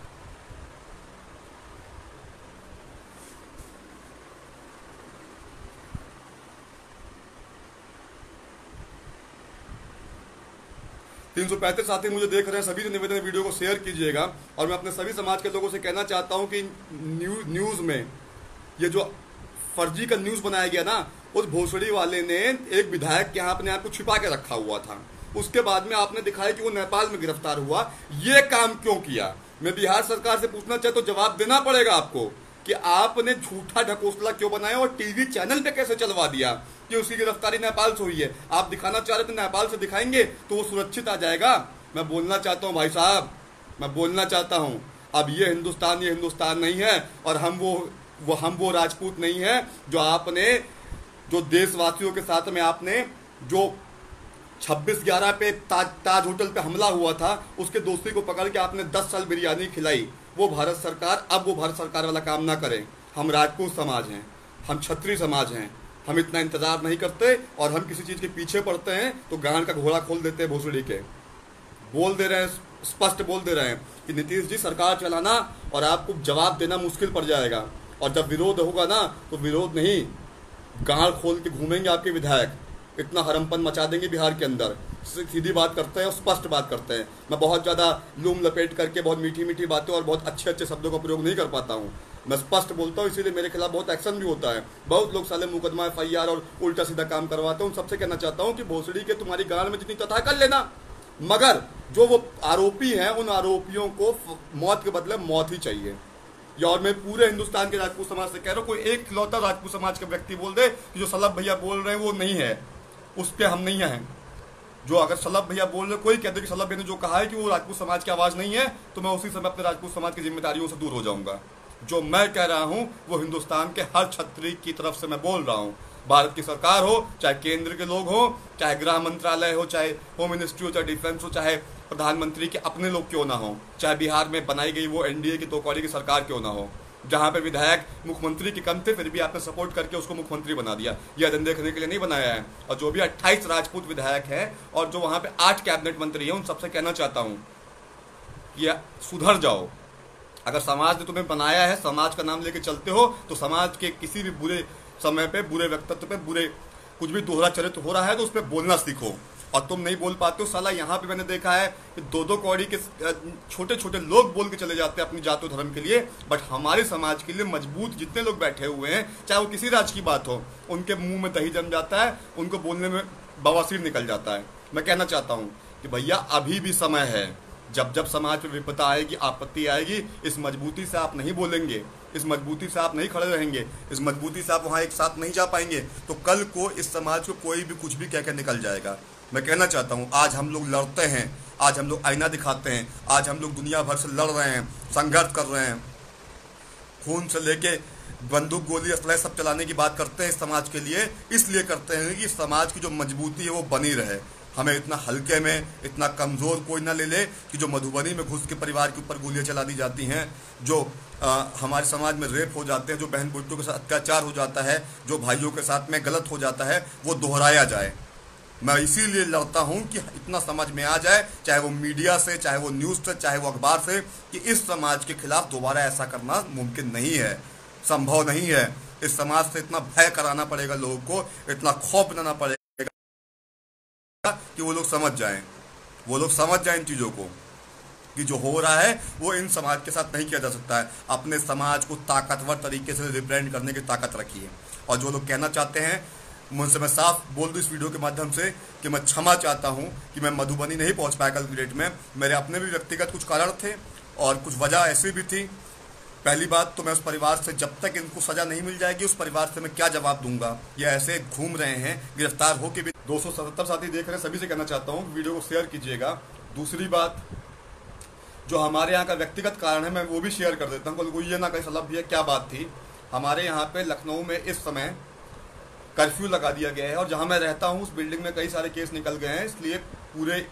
335 साथी मुझे देख रहे हैं, सभी से निवेदन है वीडियो को शेयर कीजिएगा। और मैं अपने सभी समाज के लोगों से कहना चाहता हूं कि न्यूज़ में ये जो फर्जी का न्यूज़ बनाया गया ना, उस भोसड़ी वाले ने एक विधायक के यहाँ अपने आप को छिपा के रखा हुआ था, उसके बाद में आपने दिखाया कि वो नेपाल में गिरफ्तार हुआ। ये काम क्यों किया? मैं बिहार सरकार से पूछना चाहता हूं, जवाब देना पड़ेगा आपको कि आपने झूठा ढकोसला क्यों बनाया और टीवी चैनल पे कैसे चलवा दिया कि उसकी गिरफ्तारी नेपाल से हुई है। आप दिखाना चाह रहे थे नेपाल से दिखाएंगे तो वो सुरक्षित आ जाएगा। मैं बोलना चाहता हूँ भाई साहब, मैं बोलना चाहता हूँ, अब ये हिंदुस्तान नहीं है और हम वो राजपूत नहीं है जो देशवासियों के साथ में आपने जो 26/11 पे ताज होटल पे हमला हुआ था, उसके दोस्ती को पकड़ के आपने 10 साल बिरयानी खिलाई। वो भारत सरकार वाला काम ना करें। हम राजपूत समाज हैं, हम क्षत्रिय समाज हैं, हम इतना इंतजार नहीं करते और हम किसी चीज के पीछे पड़ते हैं तो गांड का घोड़ा खोल देते हैं। भोसड़ी के बोल दे रहे हैं, स्पष्ट बोल दे रहे हैं कि नीतीश जी सरकार चलाना और आपको जवाब देना मुश्किल पड़ जाएगा। और जब विरोध होगा ना तो विरोध नहीं, गांड खोल के घूमेंगे आपके विधायक, इतना हरमपन मचा देंगे बिहार के अंदर सीधी बात करते हैं और स्पष्ट बात करते हैं। मैं बहुत ज़्यादा लूम लपेट करके बहुत मीठी मीठी बातें और बहुत अच्छे अच्छे शब्दों का प्रयोग नहीं कर पाता हूँ। मैं स्पष्ट बोलता हूँ, इसीलिए मेरे खिलाफ बहुत एक्शन भी होता है। बहुत लोग साले मुकदमा FIR और उल्टा सीधा काम करवाते हैं। उन सबसे कहना चाहता हूँ कि भोसड़ी के तुम्हारी गाल में जितनी तथा कर लेना, मगर जो वो आरोपी हैं उन आरोपियों को मौत के बदले मौत ही चाहिए। और मैं पूरे हिंदुस्तान के राजपूत समाज से कह रहा हूँ, कोई एक खिलौता राजपूत समाज का व्यक्ति बोल दे कि जो सलभ भैया बोल रहे हैं वो नहीं है, उस पर हम नहीं हैं। जो अगर सलभ भैया बोल रहे, कोई कहते कि सलभ भैया ने जो कहा है कि वो राजपूत समाज की आवाज़ नहीं है, तो मैं उसी समय अपने राजपूत समाज की जिम्मेदारियों से दूर हो जाऊंगा। जो मैं कह रहा हूं वो हिंदुस्तान के हर छत्री की तरफ से मैं बोल रहा हूं। भारत की सरकार हो, चाहे केंद्र के लोग हो, चाहे गृह मंत्रालय हो, चाहे होम मिनिस्ट्री हो, चाहे डिफेंस हो, चाहे प्रधानमंत्री के अपने लोग क्यों ना हो, चाहे बिहार में बनाई गई वो NDA की तोकौड़ी की सरकार क्यों ना हो, जहां पे विधायक मुख्यमंत्री के कम थे फिर भी आपने सपोर्ट करके उसको मुख्यमंत्री बना दिया। यह दिन देखने के लिए नहीं बनाया है। और जो भी 28 राजपूत विधायक हैं और जो वहां पे 8 कैबिनेट मंत्री हैं, उन सबसे कहना चाहता हूं कि सुधर जाओ। अगर समाज ने तुम्हें बनाया है, समाज का नाम लेके चलते हो, तो समाज के किसी भी बुरे समय पे, बुरे व्यक्तित्व पे, बुरे कुछ भी दोहरा चरित्र हो रहा है तो उस पर बोलना सीखो। और तुम नहीं बोल पाते हो। साला यहाँ पे मैंने देखा है कि 2-2 कौड़ी के छोटे छोटे लोग बोल के चले जाते हैं अपनी जात और धर्म के लिए, बट हमारे समाज के लिए मजबूत जितने लोग बैठे हुए हैं, चाहे वो किसी राज्य की बात हो, उनके मुंह में दही जम जाता है, उनको बोलने में बवासीर निकल जाता है। मैं कहना चाहता हूँ कि भैया अभी भी समय है। जब जब समाज में विपदा आएगी, आपत्ति आएगी, इस मजबूती से आप नहीं बोलेंगे, इस मजबूती से आप नहीं खड़े रहेंगे, इस मजबूती से आप वहाँ एक साथ नहीं जा पाएंगे, तो कल को इस समाज को कोई भी कुछ भी कह के निकल जाएगा। मैं कहना चाहता हूँ, आज हम लोग लड़ते हैं, आज हम लोग आईना दिखाते हैं, आज हम लोग दुनिया भर से लड़ रहे हैं, संघर्ष कर रहे हैं, खून से लेके बंदूक गोली असलह सब चलाने की बात करते हैं इस समाज के लिए, इसलिए करते हैं कि समाज की जो मजबूती है वो बनी रहे। हमें इतना हल्के में, इतना कमज़ोर कोई ना ले ले कि जो मधुबनी में घुस के परिवार के ऊपर गोलियां चला दी जाती हैं, जो हमारे समाज में रेप हो जाते हैं, जो बहन बेटियों के साथ अत्याचार हो जाता है, जो भाइयों के साथ में गलत हो जाता है, वो दोहराया जाए। मैं इसीलिए लड़ता हूं कि इतना समझ में आ जाए, चाहे वो मीडिया से, चाहे वो न्यूज़ से, चाहे वो अखबार से, कि इस समाज के खिलाफ दोबारा ऐसा करना मुमकिन नहीं है, संभव नहीं है। इस समाज से इतना भय कराना पड़ेगा लोगों को, इतना खौफ बनाना पड़ेगा कि वो लोग समझ जाएं, वो लोग समझ जाएं इन चीज़ों को कि जो हो रहा है वो इन समाज के साथ नहीं किया जा सकता है। अपने समाज को ताकतवर तरीके से रिप्रेजेंट करने की ताकत रखिए। और जो लोग कहना चाहते हैं, मुझसे मैं साफ बोल दूं इस वीडियो के माध्यम से कि मैं क्षमा चाहता हूं कि मैं मधुबनी नहीं पहुंच पाया कल की डेट में। मेरे अपने भी व्यक्तिगत कुछ कारण थे और कुछ वजह ऐसी भी थी। पहली बात तो मैं उस परिवार से, जब तक इनको सजा नहीं मिल जाएगी, उस परिवार से मैं क्या जवाब दूंगा। ये ऐसे घूम रहे हैं, गिरफ्तार होके भी। 277 साथी देख रहे हैं, सभी से कहना चाहता हूँ वीडियो को शेयर कीजिएगा। दूसरी बात, जो हमारे यहाँ का व्यक्तिगत कारण है मैं वो भी शेयर कर देता हूँ, कल को ये ना कहीं सलब भैया क्या बात थी। हमारे यहाँ पे लखनऊ में इस समय कर्फ्यू लगा दिया गया है और जहाँ मैं रहता हूँ उस बिल्डिंग में कई सारे केस निकल गए हैं, इसलिए पूरे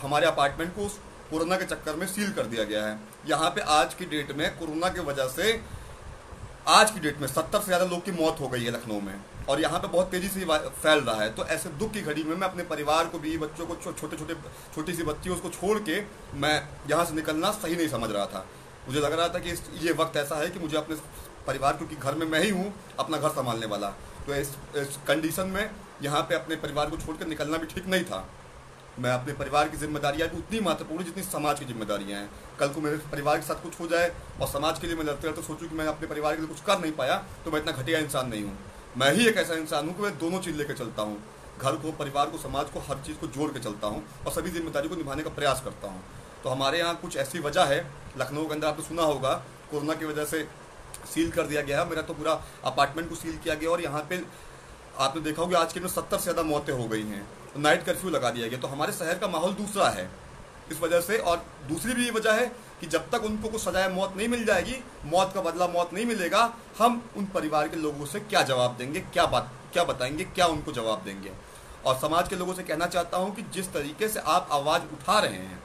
हमारे अपार्टमेंट को कोरोना के चक्कर में सील कर दिया गया है। यहाँ पे आज की डेट में कोरोना की वजह से आज की डेट में 70 से ज़्यादा लोग की मौत हो गई है लखनऊ में, और यहाँ पे बहुत तेज़ी से फैल रहा है। तो ऐसे दुख की घड़ी में मैं अपने परिवार को भी, बच्चों को, छोटी सी बच्ची उसको छोड़ के मैं यहाँ से निकलना सही नहीं समझ रहा था। मुझे लग रहा था कि ये वक्त ऐसा है कि मुझे अपने परिवार, क्योंकि घर में मैं ही हूँ अपना घर संभालने वाला, तो इस कंडीशन में यहाँ पे अपने परिवार को छोड़कर निकलना भी ठीक नहीं था। मैं अपने परिवार की जिम्मेदारियाँ भी उतनी महत्वपूर्ण जितनी समाज की जिम्मेदारियाँ हैं। कल को मेरे परिवार के साथ कुछ हो जाए और समाज के लिए मैं लड़ते रहते सोचूं कि मैं अपने परिवार के लिए कुछ कर नहीं पाया, तो मैं इतना घटिया इंसान नहीं हूँ। मैं ही एक ऐसा इंसान हूँ कि मैं दोनों चीज़ लेकर चलता हूँ, घर को, परिवार को, समाज को, हर चीज़ को जोड़ के चलता हूँ और सभी जिम्मेदारी को निभाने का प्रयास करता हूँ। तो हमारे यहाँ कुछ ऐसी वजह है, लखनऊ के अंदर आपने सुना होगा कोरोना की वजह से सील कर दिया गया है। मेरा तो पूरा अपार्टमेंट को सील किया गया और यहाँ पे आपने देखा होगा आज के में 70 से ज़्यादा मौतें हो गई हैं। नाइट कर्फ्यू लगा दिया गया, तो हमारे शहर का माहौल दूसरा है इस वजह से। और दूसरी भी ये वजह है कि जब तक उनको कुछ सजाए मौत नहीं मिल जाएगी, मौत का बदला मौत नहीं मिलेगा, हम उन परिवार के लोगों से क्या जवाब देंगे, क्या बताएंगे, क्या उनको जवाब देंगे। और समाज के लोगों से कहना चाहता हूँ कि जिस तरीके से आप आवाज़ उठा रहे हैं,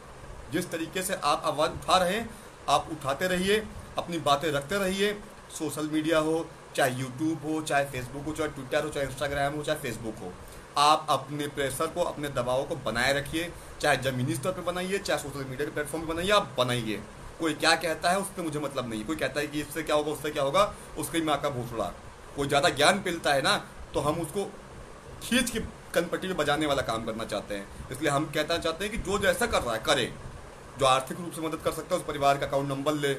जिस तरीके से आप आवाज़ उठा रहे हैं, आप उठाते रहिए, अपनी बातें रखते रहिए। सोशल मीडिया हो, चाहे यूट्यूब हो, चाहे फेसबुक हो, चाहे ट्विटर हो, चाहे इंस्टाग्राम हो, चाहे फेसबुक हो, आप अपने प्रेशर को, अपने दबाव को बनाए रखिए। चाहे ज़मीनी स्तर पर बनाइए, चाहे सोशल मीडिया के प्लेटफॉर्म पर बनाइए, आप बनाइए। कोई क्या कहता है उससे मुझे मतलब नहीं। कोई कहता है कि इससे क्या होगा, उससे क्या होगा, उसकी माँ का भोसड़ा। कोई ज़्यादा ज्ञान मिलता है ना, तो हम उसको खींच के कनपट्टी में बजाने वाला काम करना चाहते हैं। इसलिए हम कहना चाहते हैं कि जो जैसा कर रहा है करे, जो आर्थिक रूप से मदद कर सकता है उस परिवार का अकाउंट नंबर ले,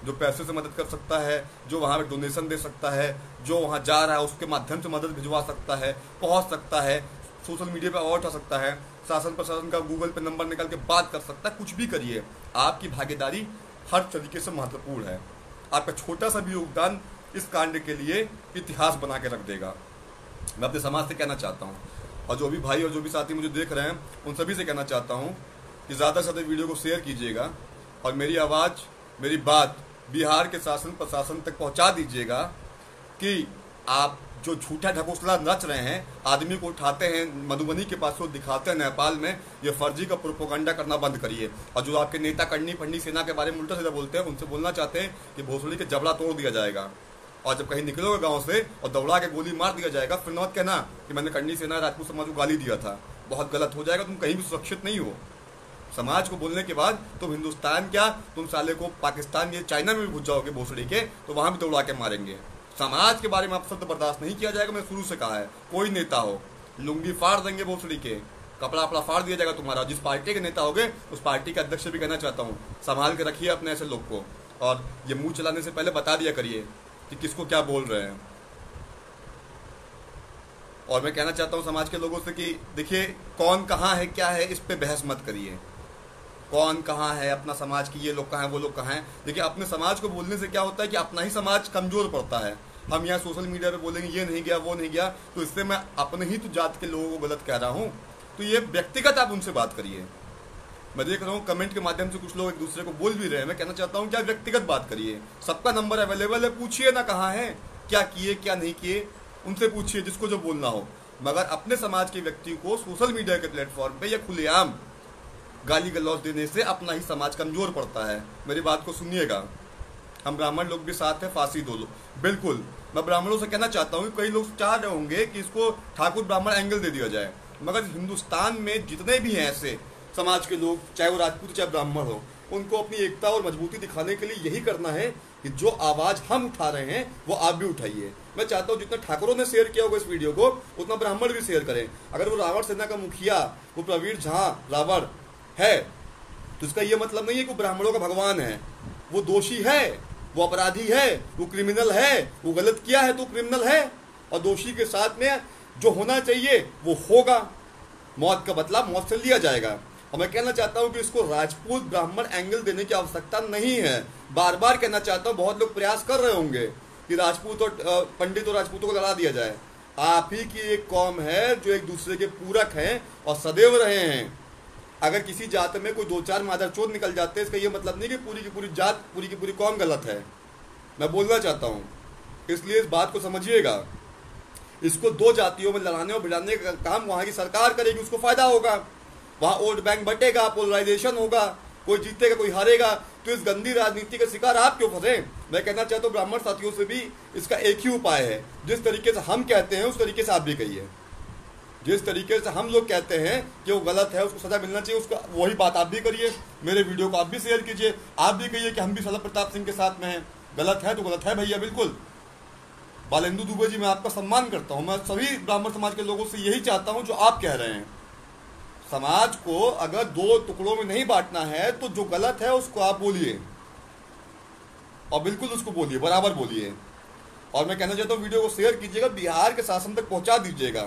जो पैसे से मदद कर सकता है, जो वहाँ पे डोनेशन दे सकता है, जो वहाँ जा रहा है उसके माध्यम से मदद भिजवा सकता है, पहुँच सकता है, सोशल मीडिया पे और उठा सकता है, शासन प्रशासन का गूगल पे नंबर निकाल के बात कर सकता है, कुछ भी करिए। आपकी भागीदारी हर तरीके से महत्वपूर्ण है। आपका छोटा सा भी योगदान इस कांड के लिए इतिहास बना के रख देगा। मैं अपने समाज से कहना चाहता हूँ, और जो भी भाई और जो भी साथी मुझे देख रहे हैं उन सभी से कहना चाहता हूँ कि ज़्यादा से ज़्यादा वीडियो को शेयर कीजिएगा और मेरी आवाज़, मेरी बात बिहार के शासन प्रशासन तक पहुँचा दीजिएगा कि आप जो झूठा ढकोसला रच रहे हैं, आदमी को उठाते हैं मधुबनी के पास, वो दिखाते हैं नेपाल में, ये फर्जी का प्रोपोगंडा करना बंद करिए। और जो आपके नेता करनी फंडी सेना के बारे में उल्टा सीधा बोलते हैं, उनसे बोलना चाहते हैं कि भोसड़ी के जबड़ा तोड़ दिया जाएगा, और जब कहीं निकलोगे गांव से और दौड़ा के गोली मार दिया जाएगा, फिर मत कहना कि मैंने करनी सेना राजपूत समाज को गाली दिया था। बहुत गलत हो जाएगा, तुम कहीं भी सुरक्षित नहीं हो। समाज को बोलने के बाद तुम हिंदुस्तान क्या, तुम साले को पाकिस्तान या चाइना में भी घुस जाओगे भोसड़ी के, तो वहां भी दौड़ा के मारेंगे। समाज के बारे में आप शब्द बर्दाश्त नहीं किया जाएगा। मैंने शुरू से कहा है, कोई नेता हो लुंगी फाड़ देंगे भोसड़ी के, कपड़ा अपना फाड़ दिया जाएगा तुम्हारा। जिस पार्टी के नेता होगे उस पार्टी के अध्यक्ष से भी कहना चाहता हूँ, संभाल के रखिए अपने ऐसे लोग को, और ये मुंह चलाने से पहले बता दिया करिए कि किसको क्या बोल रहे हैं। और मैं कहना चाहता हूँ समाज के लोगों से कि देखिए, कौन कहाँ है क्या है इस पे बहस मत करिए। कौन कहाँ है, अपना समाज की ये लोग कहाँ हैं, वो लोग कहाँ हैं। देखिए, अपने समाज को बोलने से क्या होता है कि अपना ही समाज कमजोर पड़ता है। हम यहाँ सोशल मीडिया पे बोलेंगे ये नहीं गया, वो नहीं गया, तो इससे मैं अपने ही तो जात के लोगों को गलत कह रहा हूँ। तो ये व्यक्तिगत आप उनसे बात करिए। मैं देख रहा हूँ कमेंट के माध्यम से कुछ लोग एक दूसरे को बोल भी रहे हैं। मैं कहना चाहता हूँ क्या व्यक्तिगत बात करिए। सबका नंबर अवेलेबल है, पूछिए ना कहाँ है, क्या किए क्या नहीं किए, उनसे पूछिए जिसको जो बोलना हो। मगर अपने समाज के व्यक्ति को सोशल मीडिया के प्लेटफॉर्म पे या खुलेआम गाली गलौज देने से अपना ही समाज कमजोर पड़ता है। मेरी बात को सुनिएगा, हम ब्राह्मण लोग भी साथ हैं, फांसी दो लो। बिल्कुल, मैं ब्राह्मणों से कहना चाहता हूँ, कई लोग चाह रहे होंगे कि इसको ठाकुर ब्राह्मण एंगल दे दिया जाए, मगर हिंदुस्तान में जितने भी हैं ऐसे समाज के लोग, चाहे वो राजपूत चाहे ब्राह्मण हो, उनको अपनी एकता और मजबूती दिखाने के लिए यही करना है कि जो आवाज हम उठा रहे हैं वो आप भी उठाइए। मैं चाहता हूँ जितना ठाकुरों ने शेयर किया होगा इस वीडियो को, उतना ब्राह्मण भी शेयर करें। अगर वो रावण सेना का मुखिया, वो प्रवीर झा रावण है, तो इसका ये मतलब नहीं है कि ब्राह्मणों का भगवान है। वो दोषी है, वो अपराधी है, वो क्रिमिनल है, वो गलत किया है तो क्रिमिनल है, और दोषी के साथ में जो होना चाहिए वो होगा। मौत का बदला मौत से लिया जाएगा। और मैं कहना चाहता हूं कि इसको राजपूत ब्राह्मण एंगल देने की आवश्यकता नहीं है। बार बार कहना चाहता हूं, बहुत लोग प्रयास कर रहे होंगे कि राजपूत और पंडित और राजपूतों को लड़ा दिया जाए। आप ही की एक कौम है जो एक दूसरे के पूरक हैं और सदैव रहे हैं। अगर किसी जात में कोई 2-4 मादरचोद निकल जाते हैं, इसका ये मतलब नहीं कि पूरी की पूरी जात, पूरी की पूरी कौम गलत है। मैं बोलना चाहता हूँ, इसलिए इस बात को समझिएगा। इसको 2 जातियों में लड़ाने और भिड़ाने का काम वहाँ की सरकार करेगी, उसको फायदा होगा। वहाँ वोट बैंक बटेगा, पोलराइजेशन होगा, कोई जीतेगा कोई हारेगा। तो इस गंदी राजनीति का शिकार आप क्यों फंसे? मैं कहना चाहता हूँ ब्राह्मण साथियों से भी इसका एक ही उपाय है, जिस तरीके से हम कहते हैं उस तरीके से आप भी कहिए। जिस तरीके से हम लोग कहते हैं कि वो गलत है, उसको सजा मिलना चाहिए, उसका वही बात आप भी करिए। मेरे वीडियो को आप भी शेयर कीजिए, आप भी कहिए कि हम भी शलभ प्रताप सिंह के साथ में हैं। गलत है तो गलत है भैया, बिल्कुल। बालेंदु दुबे जी, मैं आपका सम्मान करता हूँ। मैं सभी ब्राह्मण समाज के लोगों से यही चाहता हूँ जो आप कह रहे हैं। समाज को अगर 2 टुकड़ों में नहीं बांटना है तो जो गलत है उसको आप बोलिए, और बिल्कुल उसको बोलिए, बराबर बोलिए। और मैं कहना चाहता हूँ वीडियो को शेयर कीजिएगा, बिहार के शासन तक पहुंचा दीजिएगा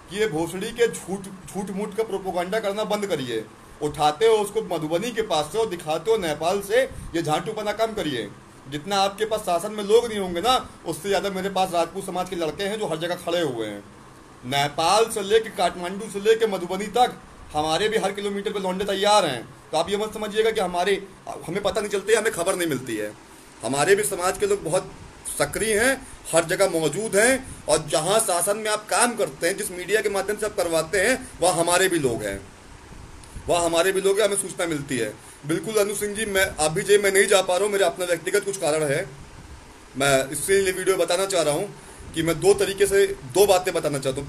कि ये भोसड़ी के झूठ मूठ का प्रोपोगंडा करना बंद करिए। उठाते हो उसको मधुबनी के पास से और दिखाते हो नेपाल से, ये झांटूपना कम करिए। जितना आपके पास शासन में लोग नहीं होंगे ना, उससे ज़्यादा मेरे पास राजपूत समाज के लड़के हैं जो हर जगह खड़े हुए हैं। नेपाल से लेके काठमांडू से लेके मधुबनी तक हमारे भी हर किलोमीटर पे लौंडे तैयार हैं। तो आप ये मत समझिएगा कि हमें पता नहीं चलती है, हमें खबर नहीं मिलती है। हमारे भी समाज के लोग बहुत सक्रिय हैं, हर जगह मौजूद हैं, और जहां शासन में आप काम करते हैं, जिस मीडिया के माध्यम से आप करवाते हैं, वह हमारे भी लोग हैं, हमें सूचना मिलती है। बिल्कुल अनु सिंह जी, मैं अभी जे मैं नहीं जा पा रहा हूँ, मेरा अपना व्यक्तिगत कुछ कारण है। मैं इसलिए वीडियो बताना चाह रहा हूँ कि मैं 2 तरीके से 2 बातें बताना चाहता हूँ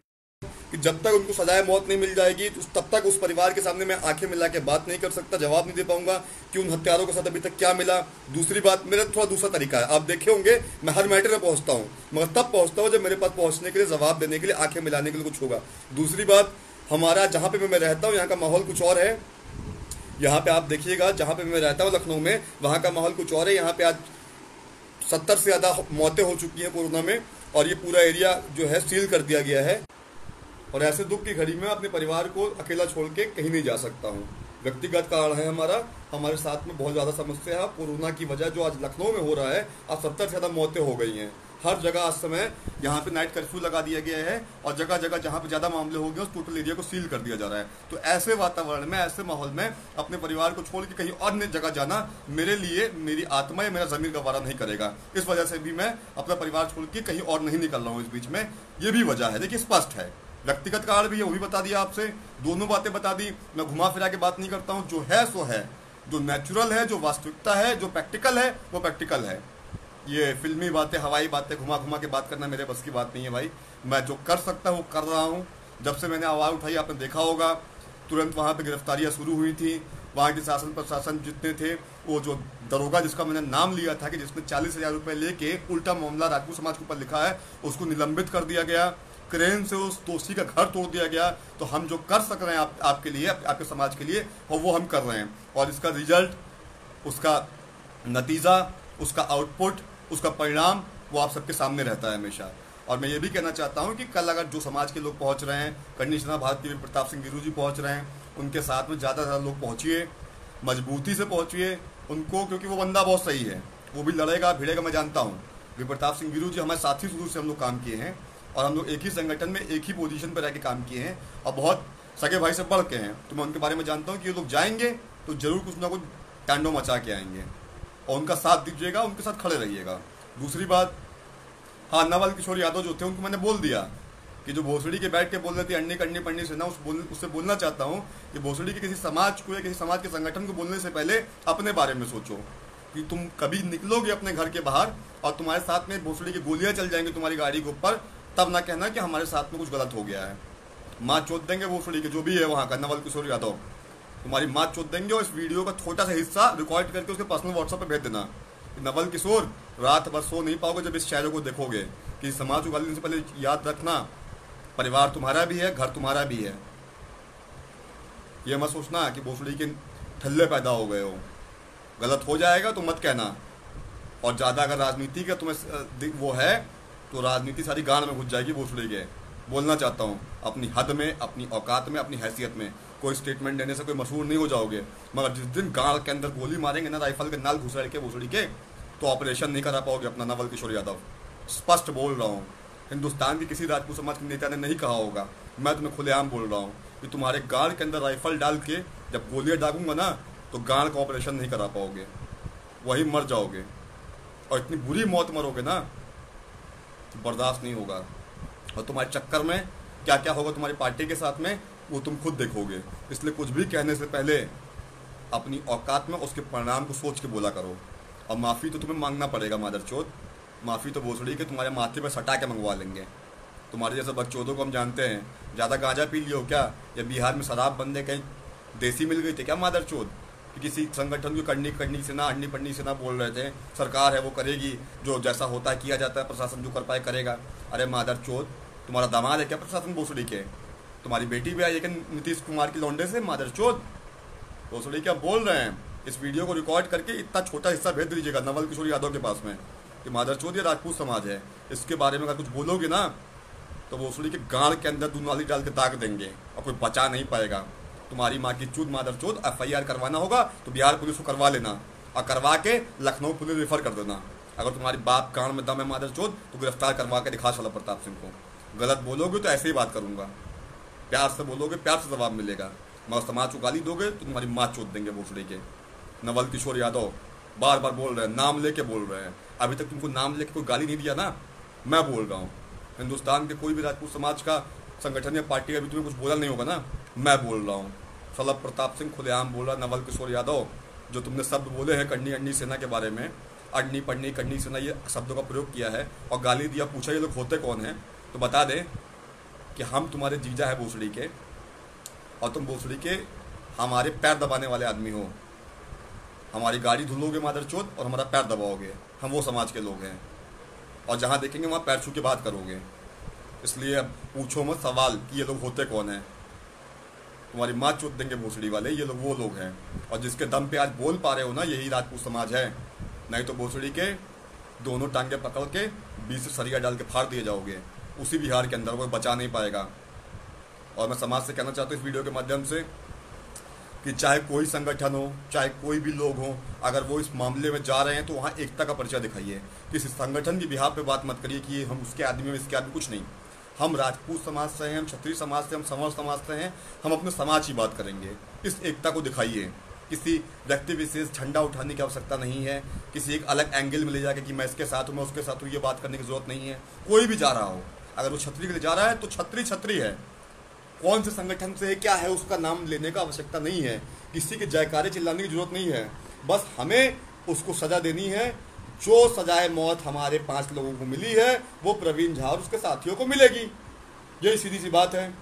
कि जब तक उनको सजाए मौत नहीं मिल जाएगी तब तक उस परिवार के सामने मैं आंखें मिला के बात नहीं कर सकता, जवाब नहीं दे पाऊंगा कि उन हत्यारों के साथ अभी तक क्या मिला। दूसरी बात, मेरा थोड़ा दूसरा तरीका है, आप देखे होंगे मैं हर मैटर में पहुंचता हूँ, मगर तब पहुंचता हूँ जब मेरे पास पहुंचने के लिए, जवाब देने के लिए, आंखें मिलाने के लिए कुछ होगा। दूसरी बात, हमारा जहाँ पे मैं रहता हूँ यहाँ का माहौल कुछ और है। यहाँ पे आप देखिएगा, जहाँ पे मैं रहता हूँ लखनऊ में, वहाँ का माहौल कुछ और है। यहाँ पे आज 70 से ज़्यादा मौतें हो चुकी हैं कोरोना में, और ये पूरा एरिया जो है सील कर दिया गया है। और ऐसे दुख की घड़ी में अपने परिवार को अकेला छोड़ के कहीं नहीं जा सकता हूँ। व्यक्तिगत कारण है हमारे साथ में बहुत ज़्यादा समस्या है। कोरोना की वजह जो आज लखनऊ में हो रहा है, अब 70 से ज़्यादा मौतें हो गई हैं। हर जगह आज समय यहाँ पे नाइट कर्फ्यू लगा दिया गया है, और जगह जगह जहाँ पे ज़्यादा मामले हो गए उस टोटल एरिया को सील कर दिया जा रहा है। तो ऐसे वातावरण में, ऐसे माहौल में अपने परिवार को छोड़ के कहीं और नई जगह जाना मेरे लिए, मेरी आत्मा या मेरा ज़मीर गवारा नहीं करेगा। इस वजह से भी मैं अपना परिवार छोड़ के कहीं और नहीं निकल रहा हूँ इस बीच में। ये भी वजह है, देखिए स्पष्ट है। व्यक्तिगत कारण भी है, वो भी बता दिया आपसे, दोनों बातें बता दी। मैं घुमा फिरा के बात नहीं करता हूँ, जो है सो है, जो नेचुरल है, जो वास्तविकता है, जो प्रैक्टिकल है वो प्रैक्टिकल है। ये फिल्मी बातें, हवाई बातें घुमा घुमा के बात करना मेरे बस की बात नहीं है भाई। मैं जो कर सकता हूँ कर रहा हूँ। जब से मैंने आवाज़ उठाई, आपने देखा होगा, तुरंत वहाँ पे गिरफ्तारियाँ शुरू हुई थी। वहाँ के शासन प्रशासन जितने थे, वो जो दरोगा जिसका मैंने नाम लिया था कि जिसने 40,000 रुपये लेके उल्टा मामला राजपूत समाज के ऊपर लिखा है, उसको निलंबित कर दिया गया। क्रेन से उस दोषी का घर तोड़ दिया गया। तो हम जो कर सक रहे हैं आपके लिए, आपके समाज के लिए, और वो हम कर रहे हैं। और इसका रिजल्ट, उसका नतीजा, उसका आउटपुट, उसका परिणाम वो आप सबके सामने रहता है हमेशा। और मैं ये भी कहना चाहता हूँ कि कल अगर जो समाज के लोग पहुँच रहे हैं, करणी सेना भारती वीर प्रताप सिंह गिरू जी पहुँच रहे हैं, उनके साथ में ज़्यादा से ज़्यादा लोग पहुँचिए, मजबूती से पहुँचिए उनको, क्योंकि वो बंदा बहुत सही है, वो भी लड़ेगा भिड़ेगा, मैं जानता हूँ। वीर प्रताप सिंह गिरू जी हमारे साथी, शुरू से हम लोग काम किए हैं, और हम लोग एक ही संगठन में एक ही पोजीशन पर रह के काम किए हैं, और बहुत सगे भाई से बढ़ के हैं। तो मैं उनके बारे में जानता हूँ कि ये लोग जाएंगे तो जरूर कुछ ना कुछ टांडो मचा के आएंगे, और उनका साथ दीजिएगा, उनके साथ खड़े रहिएगा। दूसरी बात, हाँ, नवल किशोर यादव जो थे उनको मैंने बोल दिया कि जो भोसड़ी के बैठ के बोल रहे थे अन्नी कन्नी पन्नी से ना, उससे बोलना चाहता हूँ कि भोसड़ी के किसी समाज को या किसी समाज के संगठन को बोलने से पहले अपने बारे में सोचो कि तुम कभी निकलोगे अपने घर के बाहर और तुम्हारे साथ में भोसड़ी की गोलियां चल जाएंगी तुम्हारी गाड़ी के ऊपर, तब ना कहना कि हमारे साथ में कुछ गलत हो गया है। माँ चोद देंगे भोसड़ी के जो भी है वहाँ का, नवल किशोर यादव, तुम्हारी माँ चोद देंगे। और इस वीडियो का छोटा सा हिस्सा रिकॉर्ड करके उसके पर्सनल व्हाट्सएप पे भेज देना। नवल किशोर, रात भर सो नहीं पाओगे जब इस शायरों को देखोगे कि समाज को गाली से पहले याद रखना, परिवार तुम्हारा भी है, घर तुम्हारा भी है। ये मत सोचना कि भोसड़ी के ठल्ले पैदा हो गए हो, गलत हो जाएगा तो मत कहना। और ज़्यादा अगर राजनीति का तुम्हें वो है तो राजनीति सारी गांड में घुस जाएगी भोसड़ी के। बोलना चाहता हूँ, अपनी हद में, अपनी औकात में, अपनी हैसियत में कोई स्टेटमेंट देने से कोई मशहूर नहीं हो जाओगे, मगर जिस दिन गांड के अंदर गोली मारेंगे ना राइफल के नाल घुसेड़ के भोसड़ी के, तो ऑपरेशन नहीं करा पाओगे अपना। नवल किशोर यादव, स्पष्ट बोल रहा हूँ, हिंदुस्तान की किसी राजपूत समाज के नेता ने नहीं कहा होगा, मैं तुम्हें खुलेआम बोल रहा हूँ कि तुम्हारे गांड के अंदर राइफल डाल के जब गोलियां दागूंगा ना, तो गांड का ऑपरेशन नहीं करा पाओगे, वही मर जाओगे। और इतनी बुरी मौत मरोगे ना, बर्दाश्त नहीं होगा। और तुम्हारे चक्कर में क्या क्या होगा तुम्हारी पार्टी के साथ में, वो तुम खुद देखोगे। इसलिए कुछ भी कहने से पहले अपनी औकात में उसके परिणाम को सोच के बोला करो। और माफ़ी तो तुम्हें मांगना पड़ेगा मादरचोद, माफ़ी तो भोसड़ी के तुम्हारे माथे पर सटा के मंगवा लेंगे। तुम्हारे जैसे बकचोदों को हम जानते हैं, ज़्यादा गांजा पी लियो क्या, या बिहार में शराब बंदे कहीं देसी मिल गई थी क्या मादरचोद, कि किसी संगठन को करनी से ना, अन्नी पन्नी से ना बोल रहे थे, सरकार है वो करेगी, जो जैसा होता है किया जाता है, प्रशासन जो कर पाए करेगा। अरे मादरचोद, तुम्हारा दामाद है क्या प्रशासन भोसड़ी के, तुम्हारी बेटी भी आई है क्या नीतीश कुमार की लौंडे से, मादरचोद भोसड़ी क्या बोल रहे हैं। इस वीडियो को रिकॉर्ड करके इतना छोटा हिस्सा भेज दीजिएगा नवल किशोर यादव के पास में कि मादरचोद ये राजपूत समाज है, इसके बारे में अगर कुछ बोलोगे ना तो भोसड़ी के गांड के अंदर दूध नाली डाल के दाग देंगे और कोई बचा नहीं पाएगा। तुम्हारी माँ की चूत मादरचोद, FIR करवाना होगा तो बिहार पुलिस को करवा लेना, और करवा के लखनऊ पुलिस रेफर कर देना। अगर तुम्हारी बाप गांड में दम है मादरचोद तो गिरफ्तार करवा के दिखा साला प्रताप सिंह को। गलत बोलोगे तो ऐसे ही बात करूंगा, प्यार से बोलोगे प्यार से जवाब मिलेगा, मगर समाज को गाली दोगे तो तुम्हारी माँ चोद देंगे भोसड़ी के। नवल किशोर यादव बार बार बोल रहे हैं, नाम लेके बोल रहे हैं, अभी तक तुमको नाम लेके कोई गाली नहीं दिया ना, मैं बोल रहा हूँ। हिंदुस्तान के कोई भी राजपूत समाज का संगठन या पार्टी अभी तुम्हें कुछ बोला नहीं होगा ना, मैं बोल रहा हूँ। साला प्रताप सिंह खुलेआम बोल रहा, नवल किशोर यादव जो तुमने शब्द बोले हैं करनी अन्नी सेना के बारे में, अड्नी पन्नी करनी सेना, ये शब्दों का प्रयोग किया है और गाली दिया, पूछा ये लोग होते कौन हैं तो बता दें कि हम तुम्हारे जीजा है भोसड़ी के, और तुम भोसड़ी के हमारे पैर दबाने वाले आदमी हो। हमारी गाड़ी धुलोगे मादरचोद और हमारा पैर दबाओगे, हम वो समाज के लोग हैं, और जहाँ देखेंगे वहाँ पैर छू के बात करोगे। इसलिए अब पूछो मत सवाल कि ये लोग होते कौन हैं। तुम्हारी माँ चोद देंगे भोसड़ी वाले, ये लोग वो लोग हैं, और जिसके दम पे आज बोल पा रहे हो ना, यही राजपूत समाज है। नहीं तो भोसड़ी के दोनों टांगे पकड़ के 20 सरिया डाल के फाड़ दिए जाओगे, उसी बिहार के अंदर कोई बचा नहीं पाएगा। और मैं समाज से कहना चाहता हूँ इस वीडियो के माध्यम से कि चाहे कोई संगठन हो, चाहे कोई भी लोग हो, अगर वो इस मामले में जा रहे हैं तो वहाँ एकता का परिचय दिखाइए। किसी संगठन की बिहार पे बात मत करिए कि हम उसके आदमी में इसके आदमी, कुछ नहीं। हम राजपूत समाज से हैं, हम क्षत्रिय समाज से, हम संवर समाज से हैं, हम अपने समाज की बात करेंगे। इस एकता को दिखाइए। किसी व्यक्ति विशेष झंडा उठाने की आवश्यकता नहीं है, किसी एक अलग एंगल में ले जाके कि मैं इसके साथ हूँ, मैं उसके साथ हूँ, ये बात करने की जरूरत नहीं है। कोई भी जा रहा हो, अगर वो छतरी के लिए जा रहा है तो छतरी छतरी है। कौन से संगठन से क्या है उसका नाम लेने का आवश्यकता नहीं है, किसी के जयकारे चिल्लाने की जरूरत नहीं है। बस हमें उसको सजा देनी है। जो सजाए मौत हमारे 5 लोगों को मिली है वो प्रवीण झा और उसके साथियों को मिलेगी। यही सीधी सी बात है।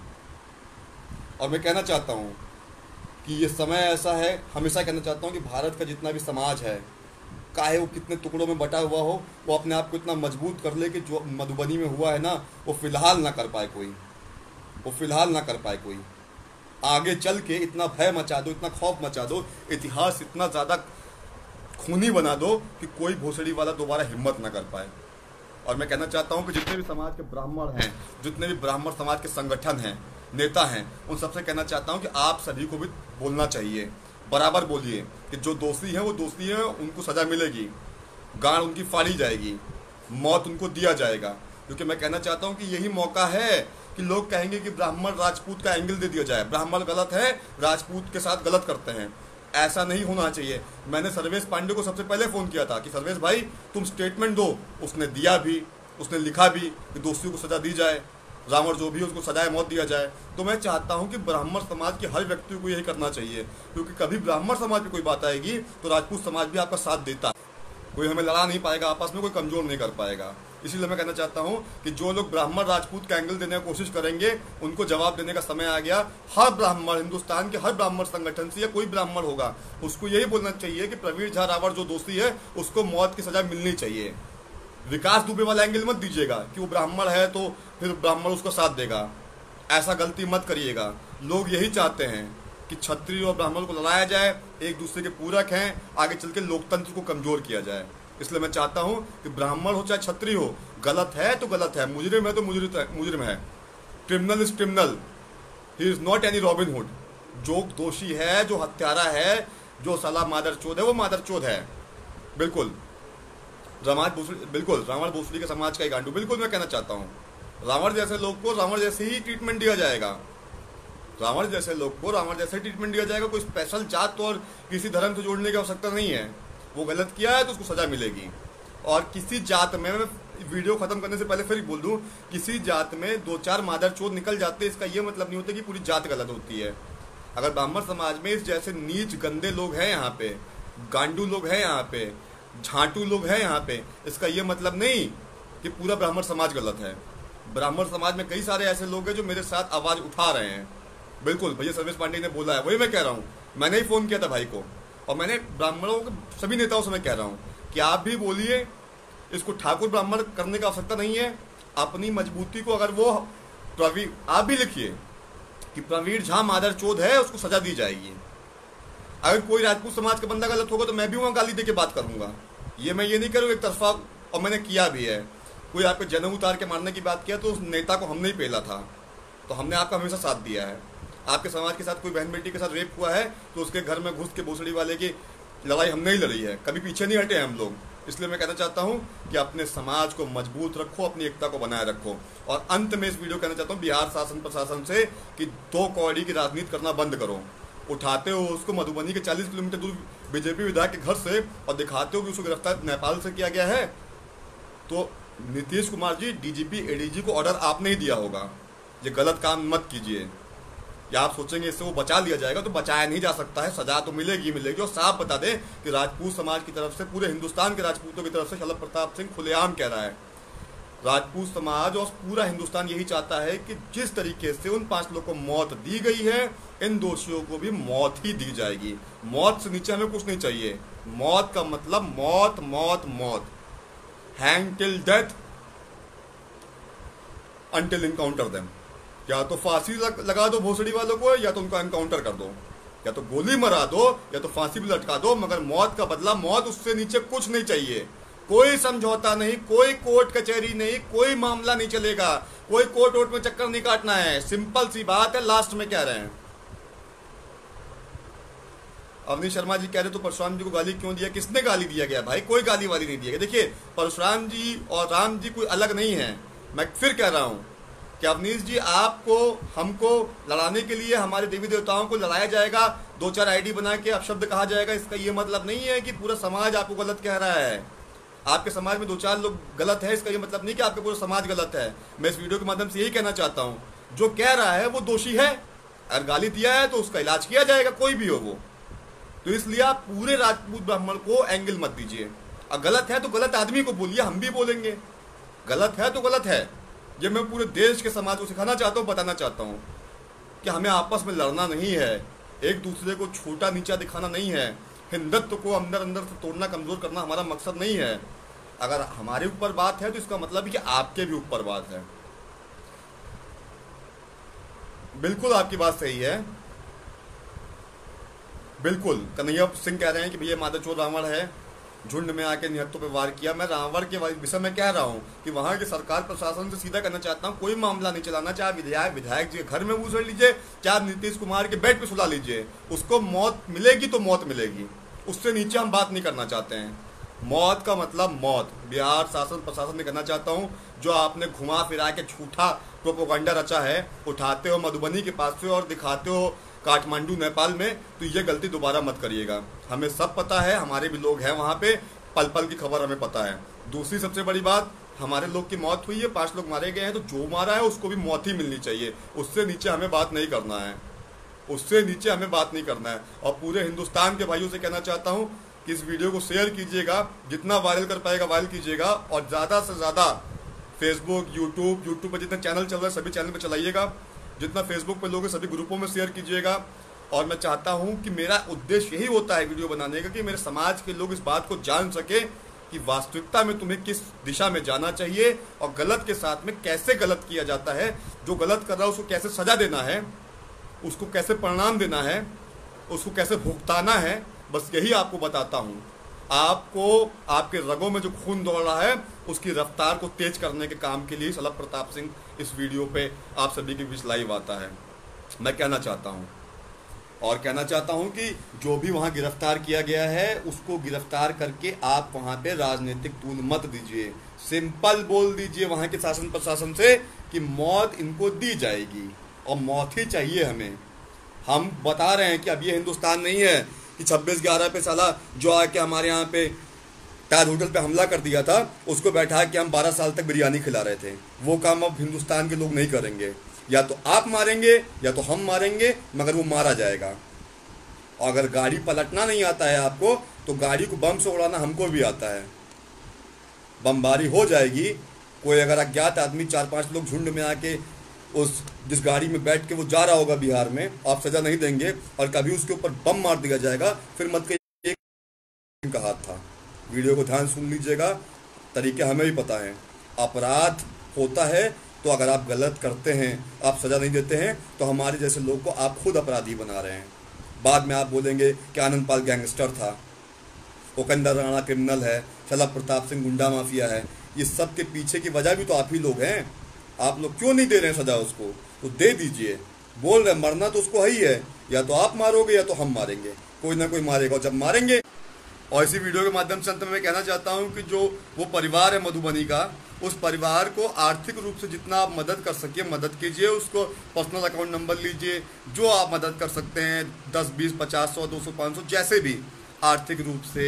और मैं कहना चाहता हूँ कि ये समय ऐसा है, हमेशा कहना चाहता हूँ कि भारत का जितना भी समाज है, चाहे वो कितने टुकड़ों में बटा हुआ हो, वो अपने आप को इतना मजबूत कर ले कि जो मधुबनी में हुआ है ना, वो फिलहाल ना कर पाए कोई, वो फिलहाल ना कर पाए कोई। आगे चल के इतना भय मचा दो, इतना खौफ मचा दो, इतिहास इतना ज़्यादा खूनी बना दो कि कोई भोसड़ी वाला दोबारा हिम्मत ना कर पाए। और मैं कहना चाहता हूँ कि जितने भी समाज के ब्राह्मण हैं, जितने भी ब्राह्मण समाज के संगठन हैं, नेता हैं, उन सबसे कहना चाहता हूँ कि आप सभी को भी बोलना चाहिए, बराबर बोलिए कि जो दोषी हैं वो दोषी हैं, उनको सज़ा मिलेगी, गांड उनकी फाड़ी जाएगी, मौत उनको दिया जाएगा। क्योंकि मैं कहना चाहता हूँ कि यही मौका है कि लोग कहेंगे कि ब्राह्मण राजपूत का एंगल दे दिया जाए, ब्राह्मण गलत है, राजपूत के साथ गलत करते हैं। ऐसा नहीं होना चाहिए। मैंने सर्वेश पांडे को सबसे पहले फ़ोन किया था कि सर्वेश भाई तुम स्टेटमेंट दो। उसने दिया भी, उसने लिखा भी कि दोषियों को सज़ा दी जाए, रावण जो भी है उसको सजाए मौत दिया जाए। तो मैं चाहता हूं कि ब्राह्मण समाज के हर व्यक्ति को यही करना चाहिए, क्योंकि कभी ब्राह्मण समाज पे कोई बात आएगी तो राजपूत समाज भी आपका साथ देता है। कोई हमें लड़ा नहीं पाएगा आपस में, कोई कमज़ोर नहीं कर पाएगा। इसीलिए मैं कहना चाहता हूं कि जो लोग ब्राह्मण राजपूत का एंगल देने की कोशिश करेंगे उनको जवाब देने का समय आ गया। हर ब्राह्मण, हिंदुस्तान के हर ब्राह्मण संगठन से या कोई ब्राह्मण होगा, उसको यही बोलना चाहिए कि प्रवीण झा रावण जो दोषी है उसको मौत की सजा मिलनी चाहिए। विकास दुबे वाला एंगल मत दीजिएगा कि वो ब्राह्मण है तो फिर ब्राह्मण उसको साथ देगा, ऐसा गलती मत करिएगा। लोग यही चाहते हैं कि क्षत्रिय और ब्राह्मण को लड़ाया जाए, एक दूसरे के पूरक हैं, आगे चल के लोकतंत्र को कमजोर किया जाए। इसलिए मैं चाहता हूं कि ब्राह्मण हो चाहे क्षत्रिय हो, गलत है तो गलत है, मुजरिम है तो मुजरिम है, criminal is criminal, he is not any robin hood. जो दोषी है, जो हत्यारा है, जो साला मादरचोद है, वो मादरचोद है। बिल्कुल रावण भोसड़ी के समाज का ही गांडू। बिल्कुल मैं कहना चाहता हूँ रावण जैसे लोग को रावण जैसे ही ट्रीटमेंट दिया जाएगा, रावण जैसे लोग को रावण जैसे ही ट्रीटमेंट दिया जाएगा। कोई स्पेशल जात और किसी धर्म से जोड़ने की आवश्यकता नहीं है। वो गलत किया है तो उसको सजा मिलेगी। और किसी जात में, मैं वीडियो खत्म करने से पहले फिर बोल दूं, किसी जात में 2-4 मादरचोद निकल जाते, इसका ये मतलब नहीं होता कि पूरी जात गलत होती है। अगर ब्राह्मण समाज में इस जैसे नीच गंदे लोग हैं, यहाँ पे गांडू लोग हैं, यहाँ पे झांटू लोग हैं यहाँ पे, इसका ये मतलब नहीं कि पूरा ब्राह्मण समाज गलत है। ब्राह्मण समाज में कई सारे ऐसे लोग हैं जो मेरे साथ आवाज उठा रहे हैं। बिल्कुल भैया सर्वेश पांडे ने बोला है, वही मैं कह रहा हूँ। मैंने ही फोन किया था भाई को, और मैंने ब्राह्मणों के सभी नेताओं से मैं कह रहा हूँ कि आप भी बोलिए, इसको ठाकुर ब्राह्मण करने की आवश्यकता नहीं है। अपनी मजबूती को अगर वो आप भी लिखिए कि प्रवीण झा मादरचोद है, उसको सजा दी जाएगी। अगर कोई राजपूत समाज का बंदा गलत होगा तो मैं भी वहाँ गाली दे के बात करूंगा। ये मैं ये नहीं करूँ एक तरफा, और मैंने किया भी है। कोई आपके जनेऊ उतार के मारने की बात किया तो उस नेता को हमने ही पेला था, तो हमने आपका हमेशा साथ दिया है। आपके समाज के साथ कोई बहन बेटी के साथ रेप हुआ है तो उसके घर में घुस के भोसड़ी वाले की लड़ाई हमने ही लड़ी है, कभी पीछे नहीं हटे हैं हम लोग। इसलिए मैं कहना चाहता हूं कि अपने समाज को मजबूत रखो, अपनी एकता को बनाए रखो। और अंत में इस वीडियो कहना चाहता हूं बिहार शासन प्रशासन से कि 2 कौड़ी की राजनीति करना बंद करो। उठाते हो उसको मधुबनी के 40 किलोमीटर दूर बीजेपी विधायक के घर से और दिखाते हो कि उसको गिरफ्तार नेपाल से किया गया है, तो नीतीश कुमार जी, डीजीपी एडीजी को ऑर्डर आपने ही दिया होगा, ये गलत काम मत कीजिए। या आप सोचेंगे इससे वो बचा लिया जाएगा, तो बचाया नहीं जा सकता है, सजा तो मिलेगी मिलेगी। और साफ बता दें कि राजपूत समाज की तरफ से, पूरे हिंदुस्तान के राजपूतों की तरफ से शलभ प्रताप सिंह खुलेआम कह रहा है राजपूत समाज और पूरा हिंदुस्तान यही चाहता है कि जिस तरीके से उन 5 लोगों को मौत दी गई है, इन दोषियों को भी मौत ही दी जाएगी। मौत से नीचे हमें कुछ नहीं चाहिए। मौत का मतलब मौत मौत मौत, hang till death until encounter them. या तो फांसी लगा दो भोसड़ी वालों को, या तो उनका एनकाउंटर कर दो, या तो गोली मरा दो, या तो फांसी भी लटका दो, मगर मौत का बदला मौत, उससे नीचे कुछ नहीं चाहिए। कोई समझौता नहीं, कोई कोर्ट कचहरी नहीं, कोई मामला नहीं चलेगा, कोई कोर्ट वोट में चक्कर नहीं काटना है। सिंपल सी बात है। लास्ट में कह रहे हैं, अवनीश शर्मा जी कह रहे तो परशुराम जी को गाली क्यों दिया? किसने गाली दिया गया भाई? कोई गाली वाली नहीं दिया गया। देखिए, परशुराम जी और राम जी कोई अलग नहीं है। मैं फिर कह रहा हूं कि अवनीश जी, आपको हमको लड़ाने के लिए हमारे देवी देवताओं को लड़ाया जाएगा, 2-4 आईडी बना के अपशब्द कहा जाएगा, इसका ये मतलब नहीं है कि पूरा समाज आपको गलत कह रहा है। आपके समाज में 2-4 लोग गलत है, इसका ये मतलब नहीं कि आपका पूरा समाज गलत है। मैं इस वीडियो के माध्यम से यही कहना चाहता हूं, जो कह रहा है वो दोषी है। अगर गाली दिया है तो उसका इलाज किया जाएगा, कोई भी हो वो। तो इसलिए आप पूरे राजपूत ब्राह्मण को एंगल मत दीजिए। अगर गलत है तो गलत आदमी को बोलिए, हम भी बोलेंगे। गलत है तो गलत है। ये मैं पूरे देश के समाज को सिखाना चाहता हूँ, बताना चाहता हूँ कि हमें आपस में लड़ना नहीं है, एक दूसरे को छोटा नीचा दिखाना नहीं है, हिंदुत्व को अंदर अंदर से तोड़ना, कमजोर करना हमारा मकसद नहीं है। अगर हमारे ऊपर बात है तो इसका मतलब है कि आपके भी ऊपर बात है। बिल्कुल आपकी बात सही है। बिल्कुल कन्हैया सिंह कह रहे हैं कि भैया माधवचोर रावण है, झुंड में आके निहत्तों पे वार किया। मैं रावण के विषय में कह रहा हूं कि वहां के सरकार प्रशासन से सीधा कहना चाहता हूं, कोई मामला नहीं चलाना। चाहे विधायक जी के घर में घुस लीजिए, चाहे नीतीश कुमार के बेड पे सुला लीजिए, उसको मौत मिलेगी तो मौत मिलेगी। उससे नीचे हम बात नहीं करना चाहते हैं। मौत का मतलब मौत। बिहार शासन प्रशासन में कहना चाहता हूँ, जो आपने घुमा फिरा के झूठा प्रोपोगंडा रचा है, उठाते हो मधुबनी के पास से और दिखाते हो काठमांडू नेपाल में, तो ये गलती दोबारा मत करिएगा। हमें सब पता है, हमारे भी लोग हैं वहाँ पे, पल पल की खबर हमें पता है। दूसरी सबसे बड़ी बात, हमारे लोग की मौत हुई है, 5 लोग मारे गए हैं, तो जो मारा है उसको भी मौत ही मिलनी चाहिए। उससे नीचे हमें बात नहीं करना है, उससे नीचे हमें बात नहीं करना है। और पूरे हिंदुस्तान के भाइयों से कहना चाहता हूँ कि इस वीडियो को शेयर कीजिएगा, जितना वायरल कर पाएगा वायरल कीजिएगा, और ज़्यादा से ज़्यादा फेसबुक, यूट्यूब पर जितने चैनल चल रहे हैं सभी चैनल पर चलाइएगा। जितना फेसबुक पे लोग सभी ग्रुपों में शेयर कीजिएगा। और मैं चाहता हूं कि मेरा उद्देश्य यही होता है वीडियो बनाने का, कि मेरे समाज के लोग इस बात को जान सके कि वास्तविकता में तुम्हें किस दिशा में जाना चाहिए और गलत के साथ में कैसे गलत किया जाता है। जो गलत कर रहा है उसको कैसे सजा देना है, उसको कैसे परिणाम देना है, उसको कैसे भुगताना है, बस यही आपको बताता हूँ। आपको आपके रगों में जो खून दौड़ रहा है उसकी रफ्तार को तेज करने के काम के लिए सलभ प्रताप सिंह इस वीडियो पे आप सभी के बीच लाइव आता है। मैं कहना चाहता हूं, और कहना चाहता हूं कि जो भी वहां गिरफ्तार किया गया है उसको गिरफ्तार करके आप वहां पे राजनीतिक तूल मत दीजिए। सिंपल बोल दीजिए वहां के शासन प्रशासन से कि मौत इनको दी जाएगी और मौत ही चाहिए हमें। हम बता रहे हैं कि अब ये हिंदुस्तान नहीं है कि 26/11 पे साला जो आके हमारे यहाँ पे ताज होटल पे हमला कर दिया था, उसको बैठा के हम 12 साल तक बिरयानी खिला रहे थे। वो काम अब हिंदुस्तान के लोग नहीं करेंगे। या तो आप मारेंगे या तो हम मारेंगे, मगर वो मारा जाएगा। और अगर गाड़ी पलटना नहीं आता है आपको, तो गाड़ी को बम से उड़ाना हमको भी आता है। बमबारी हो जाएगी। कोई अगर अज्ञात आदमी 4-5 लोग झुंड में आके उस जिस गाड़ी में बैठ के वो जा रहा होगा बिहार में, आप सजा नहीं देंगे और कभी उसके ऊपर बम मार दिया जाएगा, फिर मत कहिए का हाथ था। वीडियो को ध्यान सुन लीजिएगा, तरीके हमें भी पता है। अपराध होता है तो अगर आप गलत करते हैं, आप सजा नहीं देते हैं, तो हमारे जैसे लोग को आप खुद अपराधी बना रहे हैं। बाद में आप बोलेंगे कि आनंद पाल गैंगस्टर था, उपेंद्र राणा क्रिमिनल है, सलभ प्रताप सिंह गुंडा माफिया है। ये सब के पीछे की वजह भी तो आप ही लोग हैं। आप लोग क्यों नहीं दे रहे हैं सजा उसको? तो दे दीजिए। बोल रहे मरना तो उसको ही है, या तो आप मारोगे या तो हम मारेंगे, कोई ना कोई मारेगा। और जब मारेंगे, और इसी वीडियो के माध्यम से अंत में मैं कहना चाहता हूं कि जो वो परिवार है मधुबनी का, उस परिवार को आर्थिक रूप से जितना आप मदद कर सकिए मदद कीजिए। उसको पर्सनल अकाउंट नंबर लीजिए, जो आप मदद कर सकते हैं, 10, 20, 50, 100, 200, 500, जैसे भी आर्थिक रूप से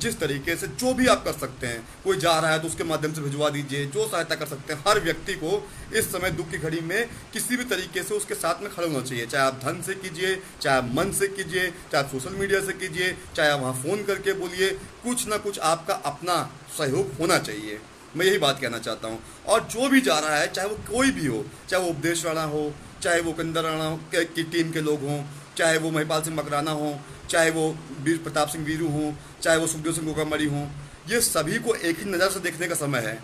जिस तरीके से जो भी आप कर सकते हैं। कोई जा रहा है तो उसके माध्यम से भिजवा दीजिए, जो सहायता कर सकते हैं। हर व्यक्ति को इस समय दुख की घड़ी में किसी भी तरीके से उसके साथ में खड़े होना चाहिए। चाहे आप धन से कीजिए, चाहे आप मन से कीजिए, चाहे आप सोशल मीडिया से कीजिए, चाहे आप वहाँ फ़ोन करके बोलिए, कुछ ना कुछ आपका अपना सहयोग होना चाहिए। मैं यही बात कहना चाहता हूँ। और जो भी जा रहा है, चाहे वो कोई भी हो, चाहे वो उपदेश राणा हो, चाहे वो उपेंद्र राणा की टीम के लोग हों, चाहे वो महिपाल सिंह मकराना हो, चाहे वो वीर प्रताप सिंह वीरू हों, चाहे वो सुखदेव सिंह गोगामरी हों, ये सभी को एक ही नज़र से देखने का समय है।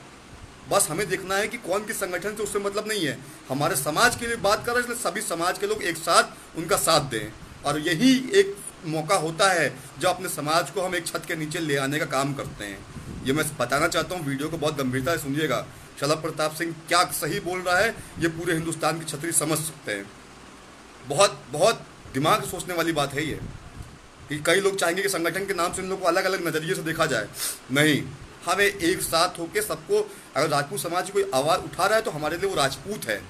बस हमें देखना है कि कौन किस संगठन से, उससे मतलब नहीं है। हमारे समाज के लिए बात कर रहे हैं, इसलिए सभी समाज के लोग एक साथ उनका साथ दें। और यही एक मौका होता है जब अपने समाज को हम एक छत के नीचे ले आने का काम करते हैं। ये मैं बताना चाहता हूँ, वीडियो को बहुत गंभीरता से सुनिएगा। शलभ प्रताप सिंह क्या सही बोल रहा है, ये पूरे हिंदुस्तान की छतरी समझ सकते हैं। बहुत बहुत दिमाग से सोचने वाली बात है ये, कि कई लोग चाहेंगे कि संगठन के नाम से इन लोगों को अलग अलग नज़रिए से देखा जाए। नहीं, हमें एक साथ होकर सबको, अगर राजपूत समाज कोई आवाज़ उठा रहा है तो हमारे लिए वो राजपूत है।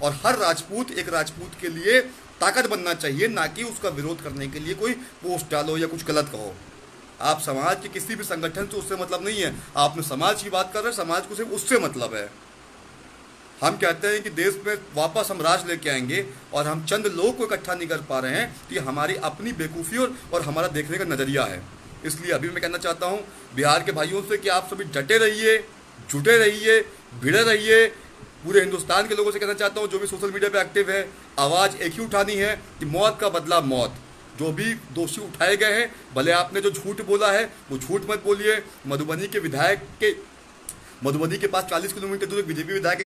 और हर राजपूत एक राजपूत के लिए ताकत बनना चाहिए, ना कि उसका विरोध करने के लिए कोई पोस्ट डालो या कुछ गलत कहो। आप समाज के किसी भी संगठन से उससे मतलब नहीं है, आप अपने समाज की बात कर रहे हैं, समाज को सिर्फ उससे मतलब है। हम कहते हैं कि देश में वापस हम राज लेके आएंगे, और हम चंद लोगों को इकट्ठा नहीं कर पा रहे हैं, कि हमारी अपनी बेवकूफ़ी और हमारा देखने का नज़रिया है। इसलिए अभी मैं कहना चाहता हूँ बिहार के भाइयों से कि आप सभी डटे रहिए, जुटे रहिए, भिड़े रहिए। पूरे हिंदुस्तान के लोगों से कहना चाहता हूँ, जो भी सोशल मीडिया पे एक्टिव है, आवाज़ एक ही उठानी है कि मौत का बदला मौत। जो भी दोषी उठाए गए हैं, भले आपने जो झूठ बोला है वो झूठ मत बोलिए। मधुबनी के पास 40 किलोमीटर दूर एक बीजेपी विधायक,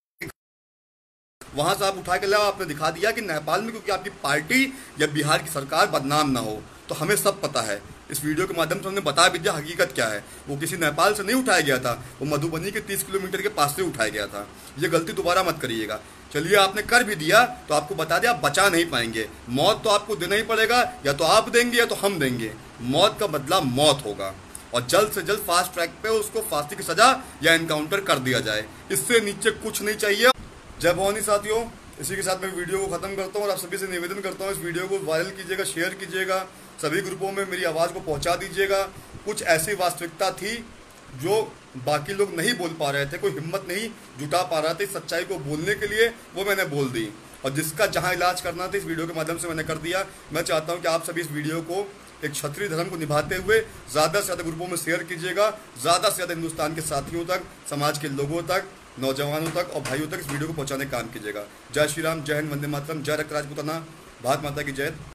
वहां से आप उठा के लाओ। आपने दिखा दिया कि नेपाल में क्योंकि आपकी पार्टी या बिहार की सरकार बदनाम ना हो। तो हमें सब पता है, इस वीडियो के माध्यम से हमने बता भी दिया हकीकत क्या है। वो किसी नेपाल से नहीं उठाया गया था, वो मधुबनी के 30 किलोमीटर के पास से उठाया गया था। ये गलती दोबारा मत करिएगा। चलिए, आपने कर भी दिया तो आपको बता दिया, आप बचा नहीं पाएंगे। मौत तो आपको देना ही पड़ेगा, या तो आप देंगे या तो हम देंगे। मौत का बदला मौत होगा, और जल्द से जल्द फास्ट ट्रैक पे उसको फांसी की सजा या एनकाउंटर कर दिया जाए। इससे नीचे कुछ नहीं चाहिए। जय भवानी साथियों, इसी के साथ मैं वीडियो को ख़त्म करता हूँ और आप सभी से निवेदन करता हूँ, इस वीडियो को वायरल कीजिएगा, शेयर कीजिएगा, सभी ग्रुपों में मेरी आवाज़ को पहुँचा दीजिएगा। कुछ ऐसी वास्तविकता थी जो बाकी लोग नहीं बोल पा रहे थे, कोई हिम्मत नहीं जुटा पा रहा था इस सच्चाई को बोलने के लिए, वो मैंने बोल दी। और जिसका जहाँ इलाज करना था इस वीडियो के माध्यम से मैंने कर दिया। मैं चाहता हूँ कि आप सभी इस वीडियो को एक क्षत्रिय धर्म को निभाते हुए ज़्यादा से ज़्यादा ग्रुपों में शेयर कीजिएगा, ज़्यादा से ज़्यादा हिंदुस्तान के साथियों तक, समाज के लोगों तक, नौजवानों तक और भाइयों तक इस वीडियो को पहुंचाने का काम कीजिएगा। जय श्री राम, जय हिंद, वंदे मातरम, जय रक्त राजपूताना, भारत माता की जय।